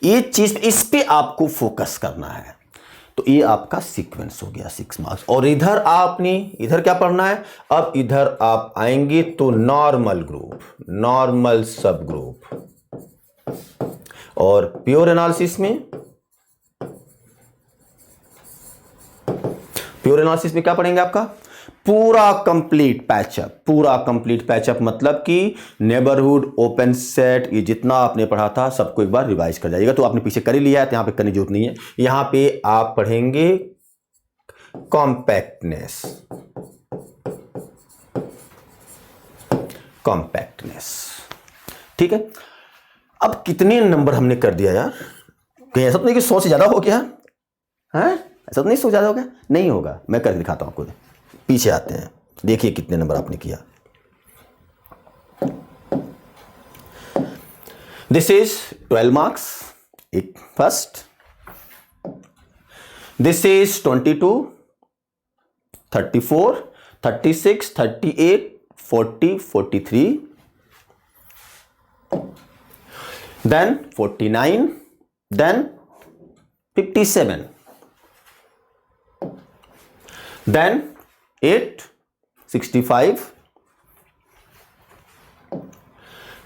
ये चीज इस पे आपको फोकस करना है। तो ये आपका सीक्वेंस हो गया 6 मार्क्स। और इधर आपने इधर क्या पढ़ना है, अब इधर आप आएंगे तो नॉर्मल ग्रुप, नॉर्मल सब ग्रुप, और प्योर एनालिसिस में, प्योर एनालिसिस में क्या पढ़ेंगे, आपका पूरा कंप्लीट पैचअप, पूरा कंप्लीट पैचअप मतलब कि नेबरहुड, ओपन सेट, ये जितना आपने पढ़ा था सबको एक बार रिवाइज कर जाइएगा। तो आपने पीछे कर ही लिया है, तो यहाँ पे करने की जरूरत नहीं है। यहाँ पे आप पढ़ेंगे कॉम्पैक्टनेस, कॉम्पैक्टनेस, ठीक है। अब कितने नंबर हमने कर दिया यार? कहीं ऐसा तो नहीं कि 100 से ज्यादा हो गया है? ऐसा तो नहीं 100 ज्यादा हो गया? नहीं होगा, मैं करके दिखाता हूं आपको। पीछे आते हैं, देखिए कितने नंबर आपने किया। दिस इज 12 मार्क्स एक first, this is 22, 34, 36, 38, 40, 43, then 49, then 57, then 8, 65,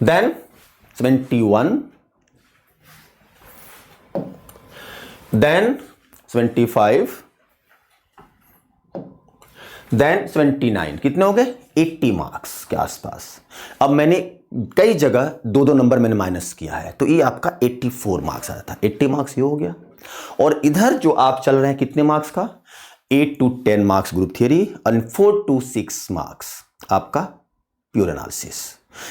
then 71, then 75, then 79। कितने हो गए? 80 मार्क्स के आसपास। अब मैंने कई जगह दो दो नंबर मैंने माइनस किया है, तो ये आपका 84 मार्क्स आया था। 80 मार्क्स ये हो गया। और इधर जो आप चल रहे हैं कितने मार्क्स का? 8 to 10 मार्क्स ग्रुप थ्योरी और 4 to 6 मार्क्स आपका प्योर एनालिसिस।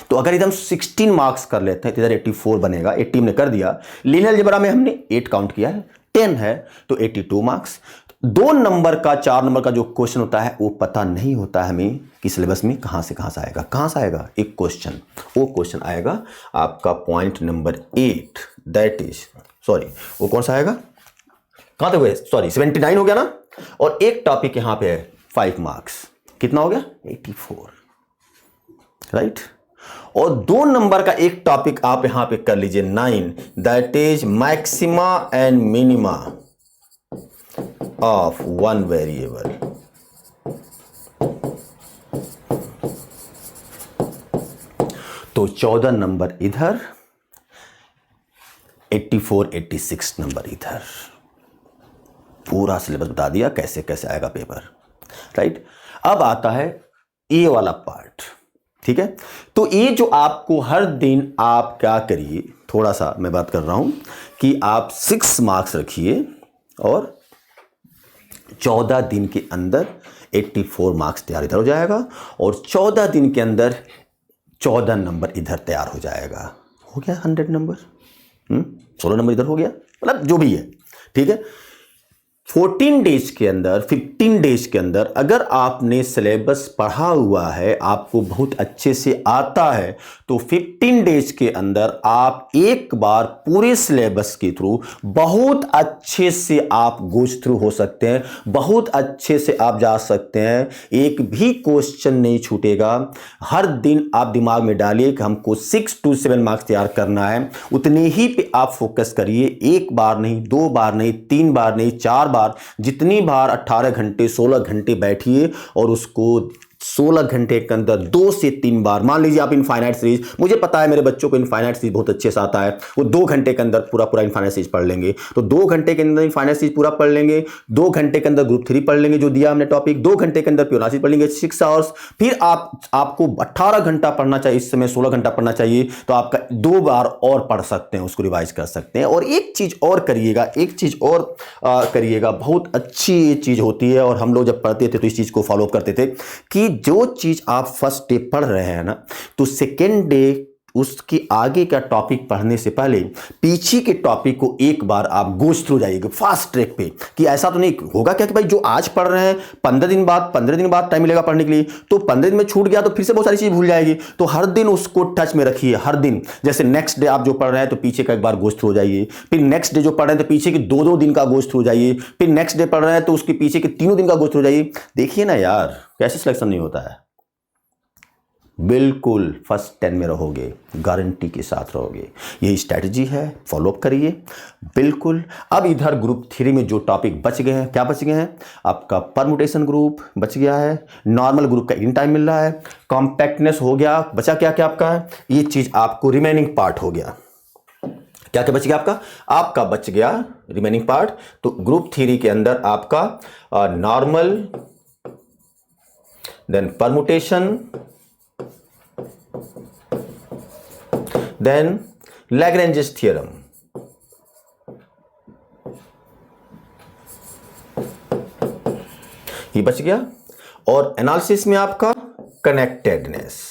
तो अगर इधर हम 16 मार्क्स कर लेते हैं तो इधर 84 बनेगा। 80 हमने कर दिया। लीनियर अलजेब्रा में हमने 8 काउंट किया है, 10 है तो 82 मार्क्स। 2 नंबर का 4 नंबर का जो क्वेश्चन होता है वो पता नहीं होता है हमें कि सिलेबस में कहां से आएगा। कहां से आएगा? एक क्वेश्चन, वो क्वेश्चन आएगा आपका point number 8, that is sorry वो कौन सा आएगा? कहां तक हुए? सॉरी 79 हो गया ना। और एक टॉपिक यहां पे है 5 मार्क्स, कितना हो गया? 84, राइट। और 2 नंबर का एक टॉपिक आप यहां पे कर लीजिए 9, that is maxima and minima of one variable. तो 14 नंबर इधर, 84, 86 नंबर इधर। पूरा सिलेबस बता दिया कैसे कैसे आएगा पेपर, राइट। अब आता है ये वाला पार्ट, ठीक है। तो ये जो आपको हर दिन आप क्या करिए, थोड़ा सा मैं बात कर रहा हूं कि आप 6 मार्क्स रखिए और 14 दिन के अंदर 84 मार्क्स तैयार इधर हो जाएगा और 14 दिन के अंदर 14 नंबर इधर तैयार हो जाएगा। हो गया 100 नंबर, 16 नंबर इधर हो गया, मतलब जो भी है, ठीक है। 14 डेज के अंदर, 15 डेज के अंदर अगर आपने सिलेबस पढ़ा हुआ है, आपको बहुत अच्छे से आता है, तो 15 डेज के अंदर आप एक बार पूरे सिलेबस के थ्रू बहुत अच्छे से आप गोज थ्रू हो सकते हैं, बहुत अच्छे से आप जा सकते हैं। एक भी क्वेश्चन नहीं छूटेगा। हर दिन आप दिमाग में डालिए कि हमको 6 to 7 मार्क्स तैयार करना है, उतने ही पे आप फोकस करिए। एक बार नहीं, 2 बार नहीं, 3 बार नहीं, 4 बार, जितनी बार 18 घंटे 16 घंटे बैठिए और उसको 16 घंटे के अंदर 2 से 3 बार, मान लीजिए आप इनफाइनाइट सीरीज, मुझे पता है मेरे बच्चों को इनफाइनाइट सीरीज बहुत अच्छे से आता है, वो 2 घंटे के अंदर पूरा इनफाइनाइट सीरीज पढ़ लेंगे। तो 2 घंटे के अंदर इनफाइनाइट सीरीज पूरा पढ़ लेंगे, 2 घंटे के अंदर ग्रुप 3 पढ़ लेंगे जो दिया हमने टॉपिक, 2 घंटे के अंदर प्योर एनालिसिस पढ़ लेंगे 6 आवर्स। फिर आपको 18 घंटा पढ़ना चाहिए, इस समय 16 घंटा पढ़ना चाहिए, तो आपका 2 बार और पढ़ सकते हैं, उसको रिवाइज कर सकते हैं। और एक चीज और करिएगा, एक चीज और करिएगा, बहुत अच्छी ये चीज होती है और हम लोग जब पढ़ते थे तो इस चीज को फॉलो करते थे कि जो चीज आप फर्स्ट डे पढ़ रहे हैं ना, तो सेकेंड डे उसकी आगे का टॉपिक पढ़ने से पहले पीछे के टॉपिक को एक बार आप गोज थ्रू जाइएगा फास्ट ट्रैक पे, कि ऐसा तो नहीं होगा क्या कि भाई जो आज पढ़ रहे हैं 15 दिन बाद टाइम मिलेगा पढ़ने के लिए, तो 15 दिन में छूट गया तो फिर से बहुत सारी चीज भूल जाएगी। तो हर दिन उसको टच में रखिए, हर दिन। जैसे नेक्स्ट डे आप जो पढ़ रहे हैं तो पीछे का एक बार गोज थ्रू हो जाइए, फिर नेक्स्ट डे जो पढ़ रहे हैं तो पीछे के 2-2 दिन का गोज थ्रू हो जाइए, फिर नेक्स्ट डे पढ़ रहे हैं तो उसके पीछे के 3 दिन का गोज थ्रू हो जाइए। देखिए ना यार कैसे सिलेक्शन नहीं होता है। बिल्कुल फर्स्ट 10 में रहोगे, गारंटी के साथ रहोगे। यही स्ट्रैटेजी है, फॉलोअप करिए बिल्कुल। अब इधर ग्रुप 3 में जो टॉपिक बच गए हैं, क्या बच गए हैं? आपका परमुटेशन ग्रुप बच गया है, नॉर्मल ग्रुप का इन टाइम मिल रहा है, कॉम्पैक्टनेस हो गया, बचा क्या क्या आपका है, ये चीज आपको रिमेनिंग पार्ट हो गया। क्या क्या बच गया आपका बच गया रिमेनिंग पार्ट। तो ग्रुप 3 के अंदर आपका normal, then permutation, then Lagrange's theorem, ये बच गया। और एनालिसिस में आपका कनेक्टेडनेस,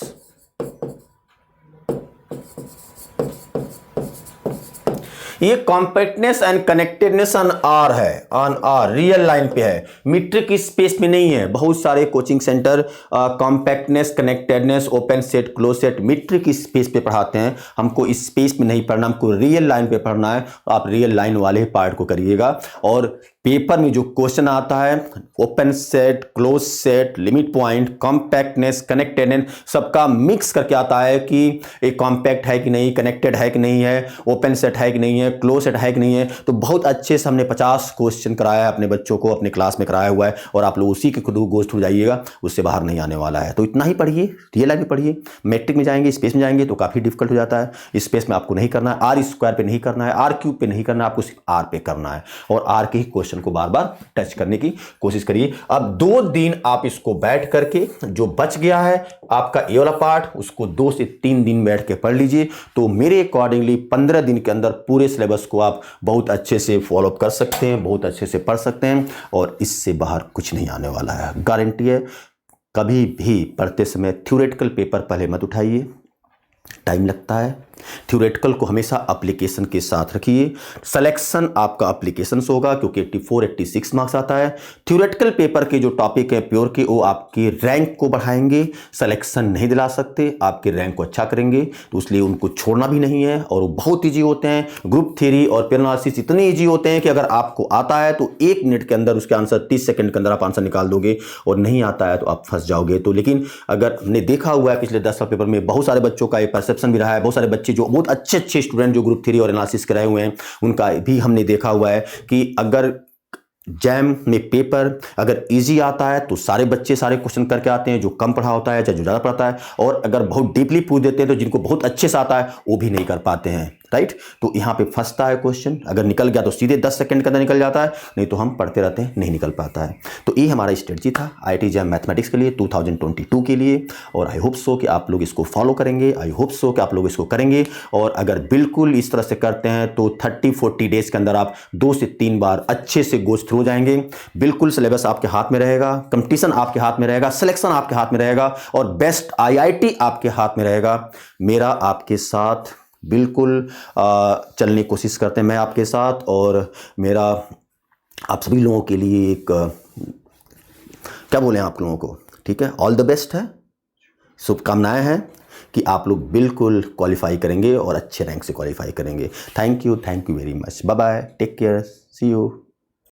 ये compactness and connectedness on R है, ऑन आर रियल लाइन पे है, मीट्रिक स्पेस में नहीं है। बहुत सारे coaching centre compactness, connectedness, open set, close set metric space पे पढ़ाते हैं। हमको स्पेस में नहीं पढ़ना, हमको रियल लाइन पे पढ़ना है। आप रियल लाइन वाले पार्ट को करिएगा। और पेपर में जो क्वेश्चन आता है open set, close set, limit point, compactness, connectedness सबका मिक्स करके आता है कि एक कॉम्पैक्ट है कि नहीं, कनेक्टेड है कि नहीं है, ओपन सेट है कि नहीं है, क्लोज सेट है कि नहीं है। तो बहुत अच्छे से हमने 50 क्वेश्चन कराया है अपने बच्चों को, अपने क्लास में कराया हुआ है। और आप लोग उसी के खुद गोश्त थ्रू जाइएगा, उससे बाहर नहीं आने वाला है। तो इतना ही पढ़िए, रियल लाइफ में पढ़िए। मैट्रिक में जाएंगे, स्पेस में जाएंगे तो काफ़ी डिफिकल्ट हो जाता है। स्पेस में आपको नहीं करना है, आर स्क्वायर पे नहीं करना है, आर क्यूब पे नहीं करना है, आपको सिर्फ आर पे करना है। और आर के ही क्वेश्चन को बार बार टच करने की कोशिश करिए। अब 2 दिन आप इसको बैठ करके, जो बच गया है आपका ये वाला पार्ट, उसको 2 से 3 दिन बैठ के पढ़ लीजिए। तो मेरे अकॉर्डिंगली 15 दिन के अंदर पूरे सिलेबस को आप बहुत अच्छे से फॉलो कर सकते हैं, बहुत अच्छे से पढ़ सकते हैं। और इससे बाहर कुछ नहीं आने वाला है, गारंटी है। कभी भी पढ़ते समय थ्योरेटिकल पेपर पहले मत उठाइए, टाइम लगता है। थ्योरेटिकल को हमेशा एप्लीकेशन के साथ रखिए। सिलेक्शन आपका एप्लीकेशन से होगा क्योंकि 84 86 मार्क्स आता है। थ्योरेटिकल पेपर के जो टॉपिक है प्योर के, वो आपके रैंक को बढ़ाएंगे, सिलेक्शन नहीं दिला सकते, आपके रैंक को अच्छा करेंगे। तो इसलिए उनको छोड़ना भी नहीं है। और वो बहुत ईजी होते हैं। ग्रुप थ्योरी और पेयर एनालिसिस इतने ईजी होते हैं कि अगर आपको आता है तो 1 मिनट के अंदर उसके आंसर, 30 सेकंड के अंदर आप आंसर निकाल दोगे। और नहीं आता है तो आप फंस जाओगे। तो लेकिन अगर हमने देखा हुआ है पिछले 10 साल पेपर में, बहुत सारे बच्चों का ये परसेप्शन भी रहा है। बहुत सारे बच्चे जो बहुत अच्छे स्टूडेंट जो ग्रुप थ्योरी और एनालिसिस कराए हुए हैं, उनका भी हमने देखा हुआ है कि अगर जैम में पेपर अगर इजी आता है तो सारे बच्चे सारे क्वेश्चन करके आते हैं, जो कम पढ़ा होता है चाहे जो ज़्यादा पढ़ता है। और अगर बहुत डीपली पूछ देते हैं तो जिनको बहुत अच्छे से आता है वो भी नहीं कर पाते हैं, राइट। तो यहाँ पे फंसता है क्वेश्चन। अगर निकल गया तो सीधे 10 सेकंड के अंदर निकल जाता है, नहीं तो हम पढ़ते रहते हैं, नहीं निकल पाता है। तो ये हमारा स्ट्रेटजी था IIT जैम मैथमेटिक्स के लिए 2022 के लिए। और आई होप सो कि आप लोग इसको फॉलो करेंगे, आई होप सो कि आप लोग इसको करेंगे। और अगर बिल्कुल इस तरह से करते हैं तो 30-40 डेज के अंदर आप 2 से 3 बार अच्छे से गोज थ्रू जाएंगे। बिल्कुल सिलेबस आपके हाथ में रहेगा, कंपटीशन आपके हाथ में रहेगा, सिलेक्शन आपके हाथ में रहेगा और बेस्ट IIT आपके हाथ में रहेगा। मेरा आपके साथ बिल्कुल चलने की कोशिश करते हैं, मैं आपके साथ। और मेरा आप सभी लोगों के लिए एक क्या बोलें आप लोगों को, ठीक है, ऑल द बेस्ट है। शुभकामनाएं हैं कि आप लोग बिल्कुल क्वालिफाई करेंगे और अच्छे रैंक से क्वालिफाई करेंगे। Thank you very much. Bye bye, take care, see you.